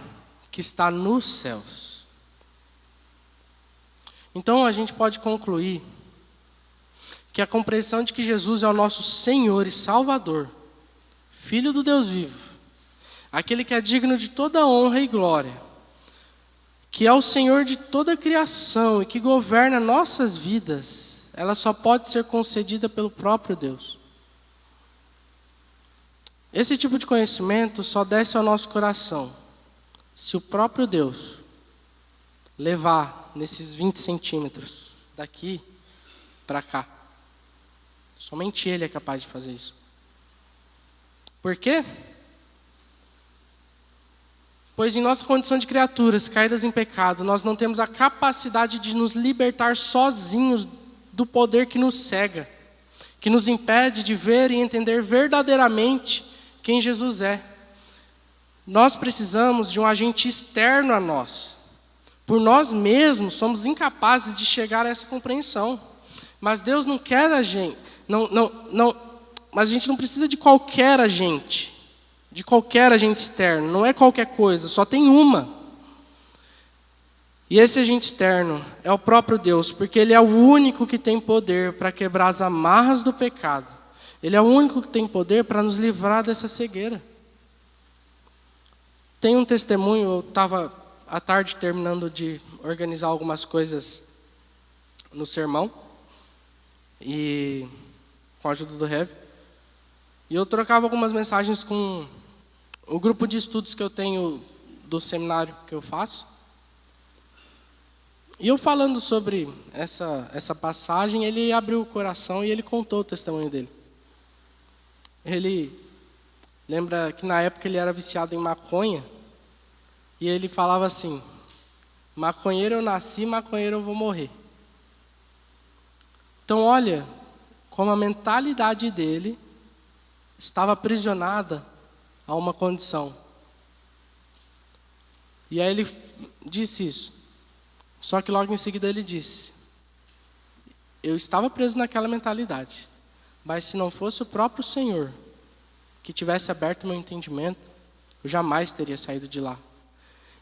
que está nos céus. Então a gente pode concluir que a compreensão de que Jesus é o nosso Senhor e Salvador, Filho do Deus vivo, aquele que é digno de toda honra e glória, que é o Senhor de toda a criação e que governa nossas vidas, ela só pode ser concedida pelo próprio Deus. Esse tipo de conhecimento só desce ao nosso coração se o próprio Deus levar nesses 20 centímetros daqui para cá. Somente Ele é capaz de fazer isso. Por quê? Pois em nossa condição de criaturas caídas em pecado, nós não temos a capacidade de nos libertar sozinhos do poder que nos cega, que nos impede de ver e entender verdadeiramente quem Jesus é. Nós precisamos de um agente externo a nós. Por nós mesmos somos incapazes de chegar a essa compreensão. Mas Deus não quer a gente, mas a gente não precisa de qualquer agente externo, não é qualquer coisa, só tem uma. E esse agente externo é o próprio Deus, porque Ele é o único que tem poder para quebrar as amarras do pecado. Ele é o único que tem poder para nos livrar dessa cegueira. Tem um testemunho, eu estava à tarde terminando de organizar algumas coisas no sermão, e com a ajuda do Rev, e eu trocava algumas mensagens com o grupo de estudos que eu tenho do seminário que eu faço. E eu falando sobre essa passagem, ele abriu o coração e ele contou o testemunho dele. Ele lembra que na época ele era viciado em maconha, e ele falava assim: maconheiro eu nasci, maconheiro eu vou morrer. Então olha como a mentalidade dele estava aprisionada a uma condição. E aí ele disse isso. Só que logo em seguida ele disse: eu estava preso naquela mentalidade, mas se não fosse o próprio Senhor que tivesse aberto meu entendimento, eu jamais teria saído de lá.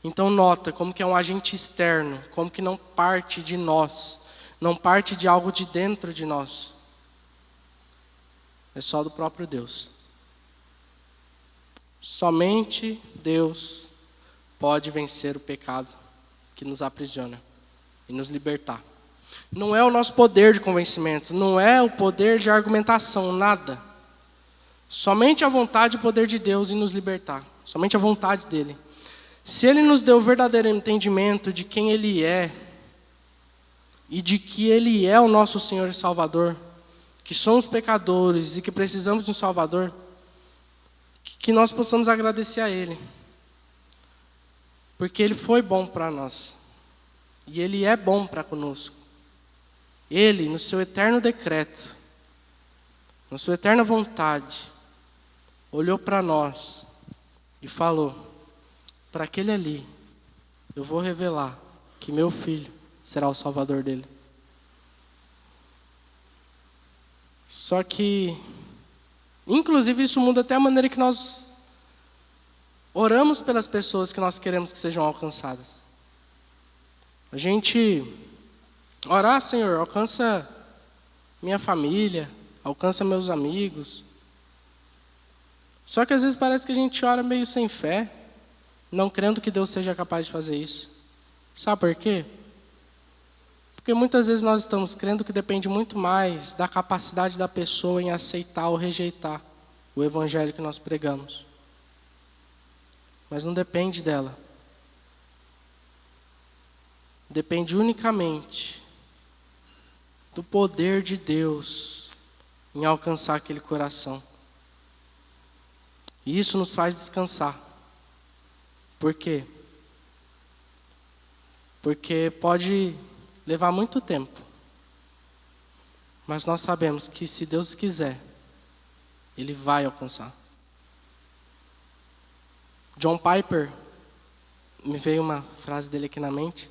Então nota como que é um agente externo, como que não parte de nós, não parte de algo de dentro de nós. É só do próprio Deus. Somente Deus pode vencer o pecado que nos aprisiona e nos libertar. Não é o nosso poder de convencimento, não é o poder de argumentação, nada. Somente a vontade e o poder de Deus em nos libertar. Somente a vontade dele. Se ele nos deu o verdadeiro entendimento de quem ele é e de que ele é o nosso Senhor e Salvador, que somos pecadores e que precisamos de um Salvador, que nós possamos agradecer a ele. Porque ele foi bom para nós. E ele é bom para conosco. Ele, no seu eterno decreto, na sua eterna vontade, olhou para nós e falou: para aquele ali, eu vou revelar que meu filho será o salvador dele. Só que, inclusive, isso muda até a maneira que nós oramos pelas pessoas que nós queremos que sejam alcançadas. A gente orar: Senhor, alcança minha família, alcança meus amigos. Só que às vezes parece que a gente ora meio sem fé, não crendo que Deus seja capaz de fazer isso. Sabe por quê? Porque muitas vezes nós estamos crendo que depende muito mais da capacidade da pessoa em aceitar ou rejeitar o evangelho que nós pregamos. Mas não depende dela. Depende unicamente do poder de Deus em alcançar aquele coração. E isso nos faz descansar. Por quê? Porque pode levar muito tempo. Mas nós sabemos que se Deus quiser, Ele vai alcançar. John Piper, me veio uma frase dele aqui na mente.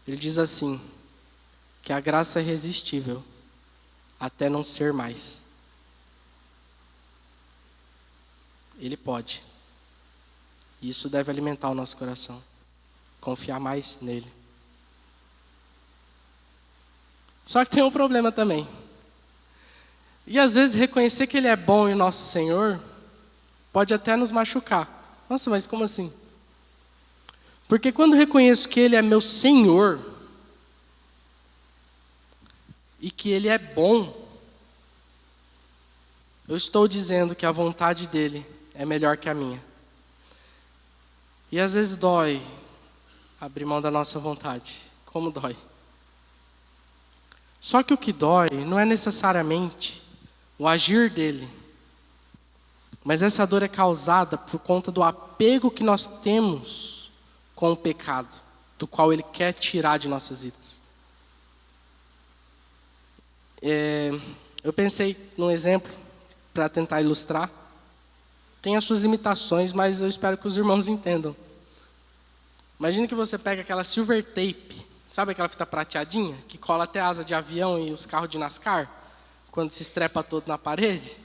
Ele diz assim, que a graça é irresistível até não ser mais. Ele pode. E isso deve alimentar o nosso coração. Confiar mais nele. Só que tem um problema também. E às vezes reconhecer que Ele é bom e nosso Senhor pode até nos machucar. Nossa, mas como assim? Porque quando reconheço que Ele é meu Senhor e que Ele é bom, eu estou dizendo que a vontade dEle é melhor que a minha. E às vezes dói abrir mão da nossa vontade. Como dói? Só que o que dói não é necessariamente o agir dele, mas essa dor é causada por conta do apego que nós temos com o pecado, do qual ele quer tirar de nossas vidas. Eu pensei num exemplo para tentar ilustrar. Tem as suas limitações, mas eu espero que os irmãos entendam. Imagine que você pega aquela silver tape, sabe aquela fita prateadinha, que cola até a asa de avião e os carros de NASCAR, quando se estrepa todo na parede,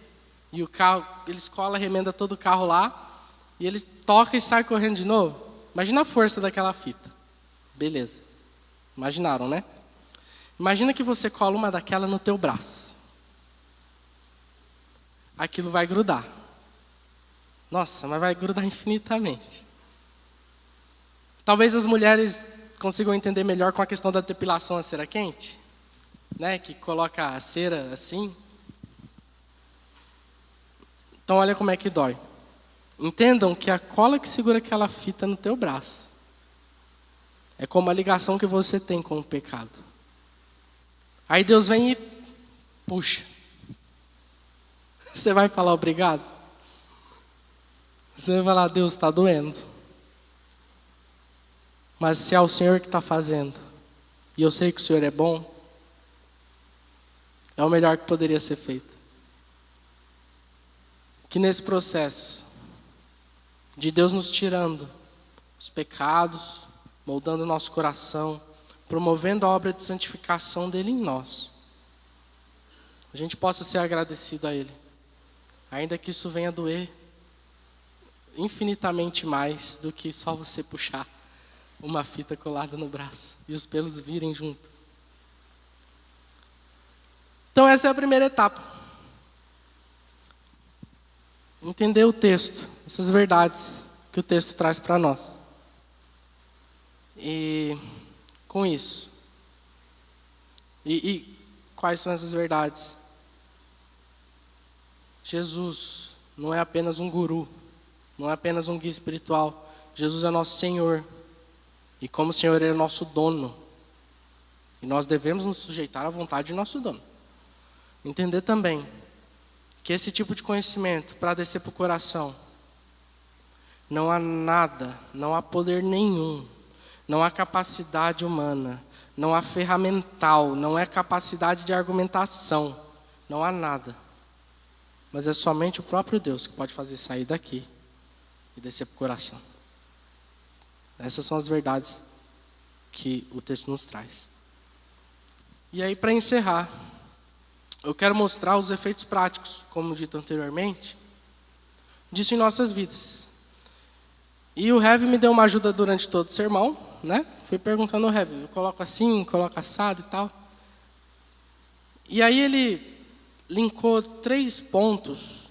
e o carro, eles colam, remenda todo o carro lá, e eles tocam e saem correndo de novo. Imagina a força daquela fita. Beleza. Imaginaram, né? Imagina que você cola uma daquela no teu braço. Aquilo vai grudar. Nossa, mas vai grudar infinitamente. Talvez as mulheres consigam entender melhor com a questão da depilação a cera quente, né? Que coloca a cera assim. Então olha como é que dói. Entendam que a cola que segura aquela fita no teu braço é como a ligação que você tem com o pecado. Aí Deus vem e puxa. Você vai falar obrigado? Você vai falar: Deus, está doendo. Mas se é o Senhor que está fazendo, e eu sei que o Senhor é bom, é o melhor que poderia ser feito. Que nesse processo de Deus nos tirando os pecados, moldando o nosso coração, promovendo a obra de santificação dele em nós. A gente possa ser agradecido a ele, ainda que isso venha doer infinitamente mais do que só você puxar uma fita colada no braço e os pelos virem junto. Então essa é a primeira etapa. Entender o texto, essas verdades que o texto traz para nós. E com isso, e quais são essas verdades? Jesus não é apenas um guru, não é apenas um guia espiritual. Jesus é nosso Senhor. E como Senhor, Ele é nosso dono. E nós devemos nos sujeitar à vontade de nosso dono. Entender também que esse tipo de conhecimento, para descer para o coração, não há nada, não há poder nenhum, não há capacidade humana, não há ferramental, não é capacidade de argumentação, não há nada. Mas é somente o próprio Deus que pode fazer sair daqui e descer para o coração. Essas são as verdades que o texto nos traz. E aí, para encerrar, eu quero mostrar os efeitos práticos, como dito anteriormente, disso em nossas vidas. E o Heavy me deu uma ajuda durante todo o sermão, né? Fui perguntando ao Heavy, eu coloco assim, coloco assado e tal. E aí ele linkou 3 pontos,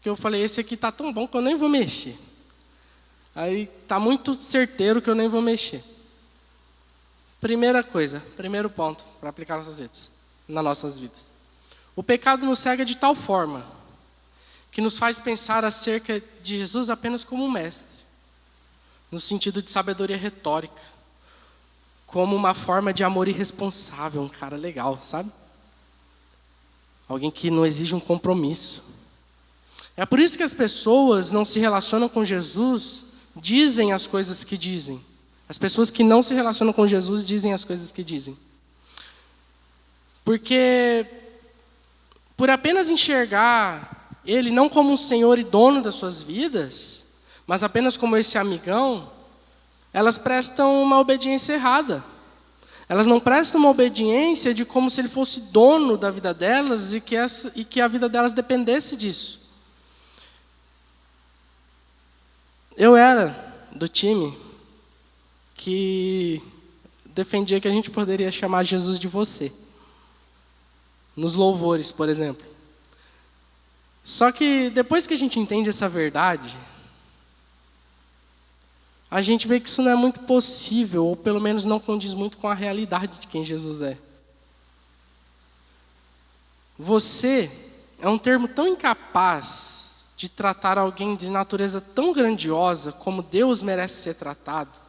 que eu falei, esse aqui tá tão bom que eu nem vou mexer. Aí tá muito certeiro que eu nem vou mexer. Primeira coisa, primeiro ponto para aplicar nas nossas vidas. O pecado nos cega de tal forma que nos faz pensar acerca de Jesus apenas como um mestre, no sentido de sabedoria retórica, como uma forma de amor irresponsável, um cara legal, sabe? Alguém que não exige um compromisso. É por isso que as pessoas não se relacionam com Jesus, dizem as coisas que dizem. As pessoas que não se relacionam com Jesus dizem as coisas que dizem. Porque, por apenas enxergar Ele não como um Senhor e dono das suas vidas, mas apenas como esse amigão, elas prestam uma obediência errada. Elas não prestam uma obediência de como se Ele fosse dono da vida delas e que a vida delas dependesse disso. Eu era do time que defendia que a gente poderia chamar Jesus de você. Nos louvores, por exemplo. Só que depois que a gente entende essa verdade, a gente vê que isso não é muito possível, ou pelo menos não condiz muito com a realidade de quem Jesus é. Você é um termo tão incapaz de tratar alguém de natureza tão grandiosa como Deus merece ser tratado.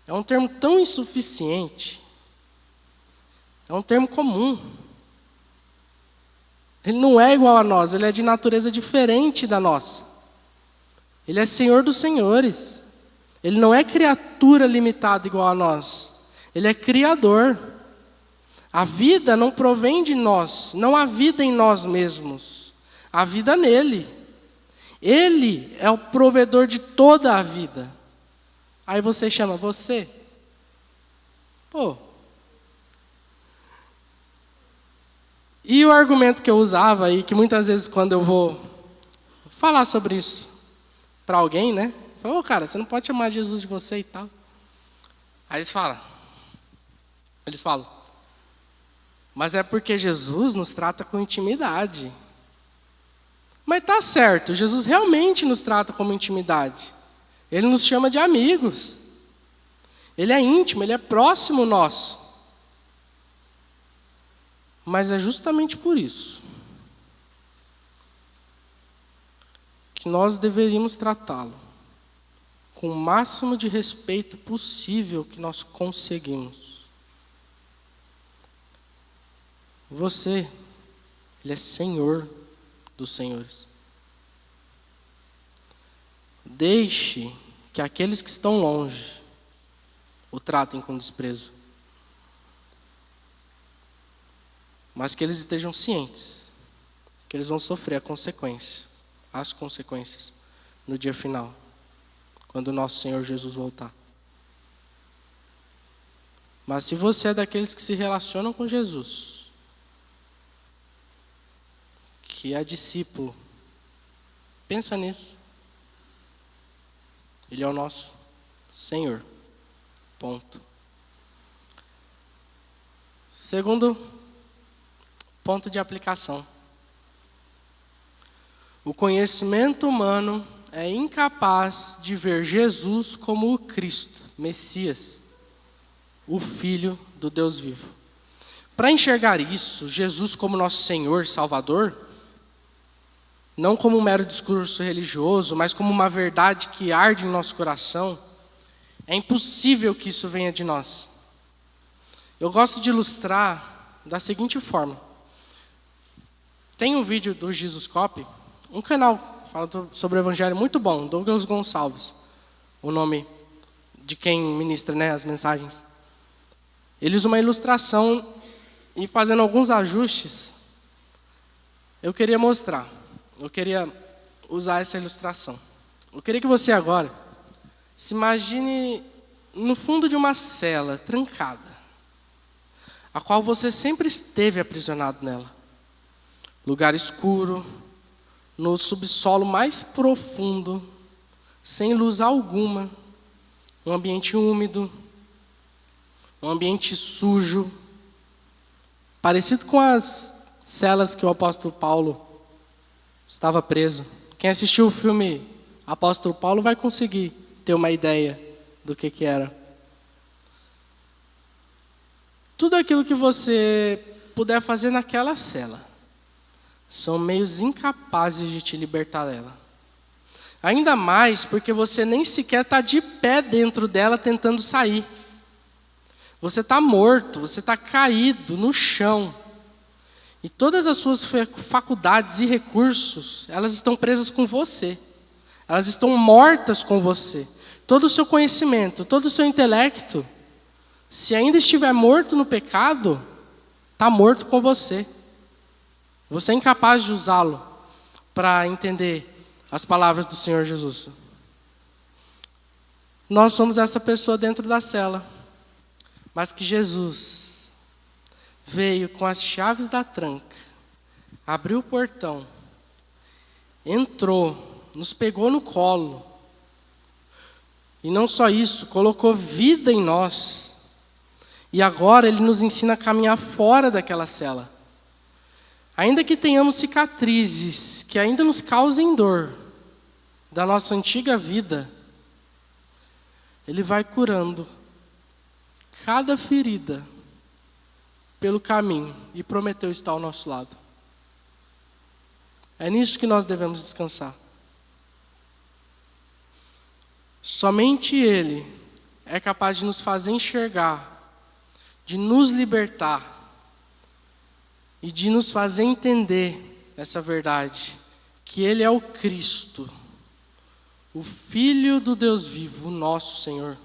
É um termo tão insuficiente. É um termo comum. Ele não é igual a nós, ele é de natureza diferente da nossa. Ele é Senhor dos senhores. Ele não é criatura limitada igual a nós. Ele é Criador. A vida não provém de nós, não há vida em nós mesmos. Há vida nele. Ele é o provedor de toda a vida. Aí você chama você. Pô. E o argumento que eu usava aí, que muitas vezes quando eu vou falar sobre isso para alguém, né? Falo, cara, você não pode chamar Jesus de você e tal. Aí eles falam, mas é porque Jesus nos trata com intimidade. Mas tá certo, Jesus realmente nos trata como intimidade. Ele nos chama de amigos. Ele é íntimo, ele é próximo nosso. Mas é justamente por isso que nós deveríamos tratá-lo com o máximo de respeito possível que nós conseguimos. Você, Ele é Senhor dos senhores. Deixe que aqueles que estão longe o tratem com desprezo. Mas que eles estejam cientes que eles vão sofrer as consequências no dia final. quando o nosso Senhor Jesus voltar. Mas se você é daqueles que se relacionam com Jesus, que é discípulo, pensa nisso. Ele é o nosso Senhor. Ponto. Segundo ponto de aplicação. O conhecimento humano é incapaz de ver Jesus como o Cristo, Messias, o Filho do Deus vivo. Para enxergar isso, Jesus como nosso Senhor, Salvador, não como um mero discurso religioso, mas como uma verdade que arde em nosso coração, é impossível que isso venha de nós. Eu gosto de ilustrar da seguinte forma. Tem um vídeo do Jesuscope, um canal fala sobre o evangelho muito bom, Douglas Gonçalves, o nome de quem ministra, né, as mensagens. Ele usa uma ilustração e fazendo alguns ajustes, eu queria mostrar. Eu queria usar essa ilustração. Eu queria que você agora se imagine no fundo de uma cela trancada, a qual você sempre esteve aprisionado nela. Lugar escuro, no subsolo mais profundo, sem luz alguma, um ambiente úmido, um ambiente sujo, parecido com as celas que o apóstolo Paulo estava preso. Quem assistiu o filme Apóstolo Paulo vai conseguir ter uma ideia do que era. Tudo aquilo que você puder fazer naquela cela são meios incapazes de te libertar dela. Ainda mais porque você nem sequer está de pé dentro dela tentando sair. Você está morto, você está caído no chão. E todas as suas faculdades e recursos, elas estão presas com você. Elas estão mortas com você. Todo o seu conhecimento, todo o seu intelecto, se ainda estiver morto no pecado, está morto com você. Você é incapaz de usá-lo para entender as palavras do Senhor Jesus. Nós somos essa pessoa dentro da cela, mas que Jesus veio com as chaves da tranca, abriu o portão, entrou, nos pegou no colo, e não só isso, colocou vida em nós, e agora Ele nos ensina a caminhar fora daquela cela. Ainda que tenhamos cicatrizes que ainda nos causem dor da nossa antiga vida, Ele vai curando cada ferida pelo caminho e prometeu estar ao nosso lado. É nisso que nós devemos descansar. Somente Ele é capaz de nos fazer enxergar, de nos libertar e de nos fazer entender essa verdade, que Ele é o Cristo, o Filho do Deus vivo, o nosso Senhor.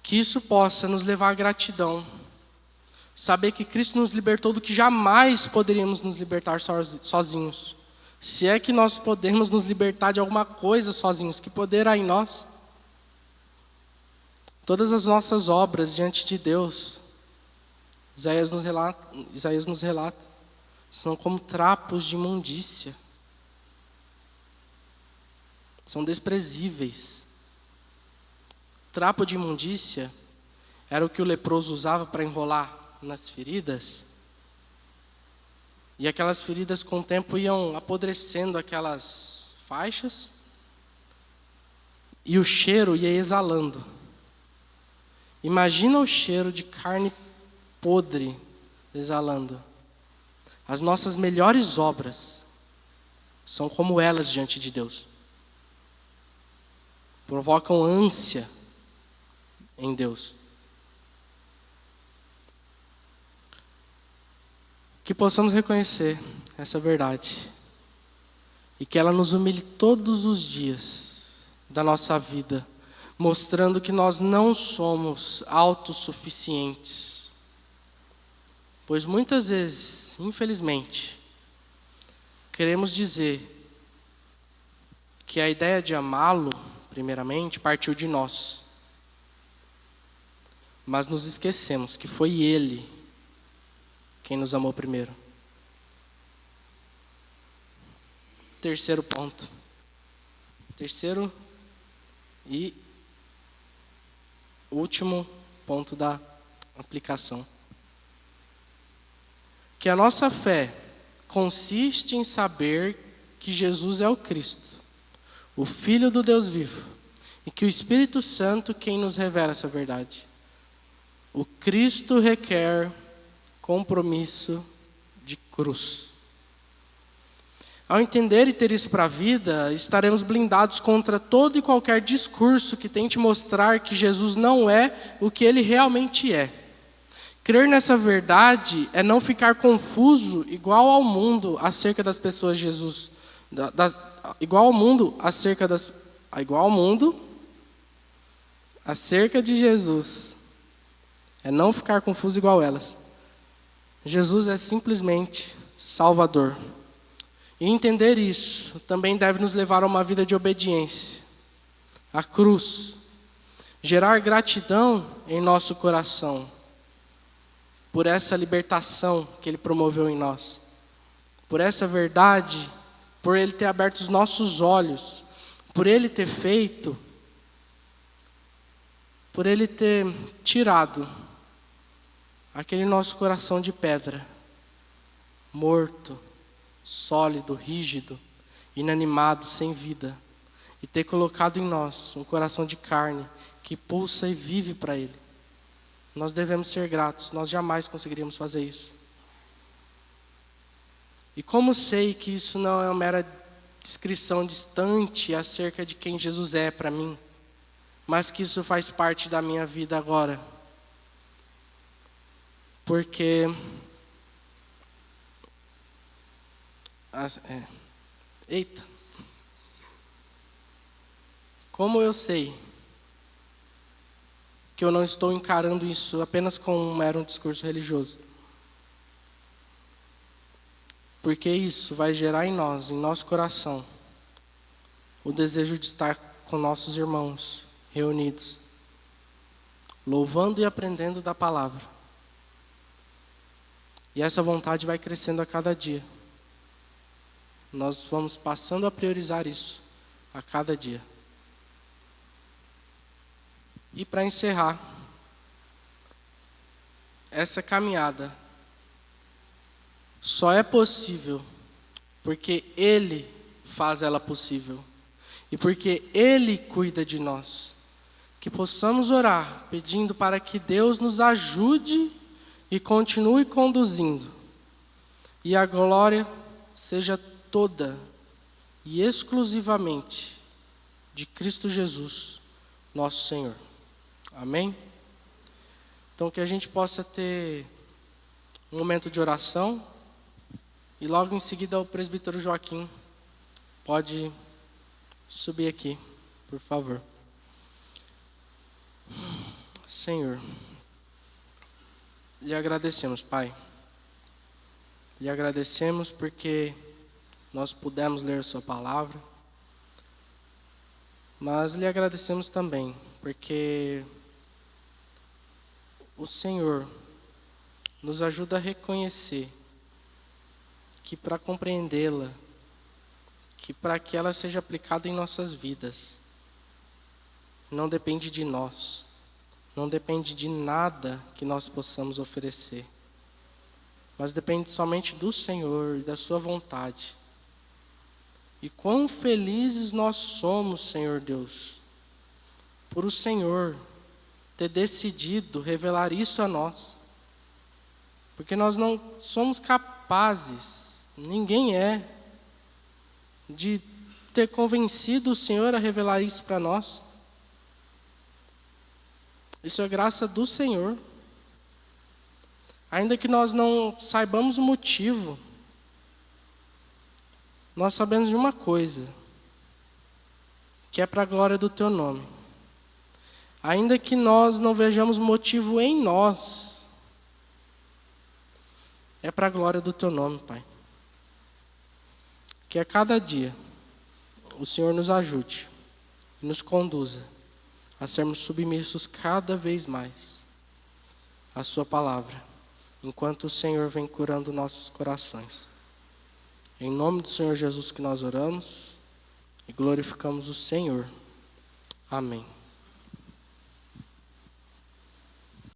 Que isso possa nos levar à gratidão. Saber que Cristo nos libertou do que jamais poderíamos nos libertar sozinhos. Se é que nós podemos nos libertar de alguma coisa sozinhos, que poder há em nós? Todas as nossas obras diante de Deus, Isaías nos relata, são como trapos de imundícia. São desprezíveis. Trapo de imundícia era o que o leproso usava para enrolar nas feridas. E aquelas feridas com o tempo iam apodrecendo aquelas faixas. E o cheiro ia exalando. Imagina o cheiro de carne podre exalando. As nossas melhores obras são como elas diante de Deus. Provocam ânsia em Deus. Que possamos reconhecer essa verdade e que ela nos humilhe todos os dias da nossa vida, mostrando que nós não somos autossuficientes. Pois muitas vezes, infelizmente, queremos dizer que a ideia de amá-lo, primeiramente, partiu de nós. Mas nos esquecemos que foi Ele quem nos amou primeiro. Terceiro ponto. Terceiro e último ponto da aplicação. Que a nossa fé consiste em saber que Jesus é o Cristo, o Filho do Deus vivo, e que o Espírito Santo quem nos revela essa verdade. O Cristo requer compromisso de cruz. Ao entender e ter isso para a vida, estaremos blindados contra todo e qualquer discurso que tente mostrar que Jesus não é o que Ele realmente é. Crer nessa verdade é não ficar confuso igual ao mundo acerca das pessoas de Jesus. Igual ao mundo acerca de Jesus. É não ficar confuso igual elas. Jesus é simplesmente Salvador. E entender isso também deve nos levar a uma vida de obediência. A cruz. Gerar gratidão em nosso coração por essa libertação que Ele promoveu em nós. Por essa verdade, por Ele ter aberto os nossos olhos, por Ele ter feito, por Ele ter tirado aquele nosso coração de pedra, morto, sólido, rígido, inanimado, sem vida, e ter colocado em nós um coração de carne que pulsa e vive para Ele. Nós devemos ser gratos, nós jamais conseguiríamos fazer isso. E como sei que isso não é uma mera descrição distante acerca de quem Jesus é para mim, mas que isso faz parte da minha vida agora. Porque como eu sei que eu não estou encarando isso apenas como um mero discurso religioso? Porque isso vai gerar em nós, em nosso coração, o desejo de estar com nossos irmãos reunidos, louvando e aprendendo da palavra. E essa vontade vai crescendo a cada dia. Nós vamos passando a priorizar isso a cada dia. E para encerrar, essa caminhada só é possível porque Ele faz ela possível. E porque Ele cuida de nós. Que possamos orar pedindo para que Deus nos ajude e continue conduzindo. E a glória seja toda e exclusivamente de Cristo Jesus, nosso Senhor. Amém? Então que a gente possa ter um momento de oração. E logo em seguida o presbítero Joaquim pode subir aqui, por favor. Senhor, lhe agradecemos, Pai. Lhe agradecemos porque nós pudemos ler sua palavra. Mas lhe agradecemos também porque o Senhor nos ajuda a reconhecer que para compreendê-la, que para que ela seja aplicada em nossas vidas, não depende de nós, não depende de nada que nós possamos oferecer, mas depende somente do Senhor e da sua vontade. E quão felizes nós somos, Senhor Deus, por o Senhor ter decidido revelar isso a nós, porque nós não somos capazes, ninguém é, de ter convencido o Senhor a revelar isso para nós. Isso é graça do Senhor. Ainda que nós não saibamos o motivo, nós sabemos de uma coisa, que é para a glória do Teu nome. Ainda que nós não vejamos motivo em nós, é para a glória do Teu nome, Pai. Que a cada dia o Senhor nos ajude e nos conduza a sermos submissos cada vez mais à sua palavra, enquanto o Senhor vem curando nossos corações. Em nome do Senhor Jesus que nós oramos e glorificamos o Senhor. Amém.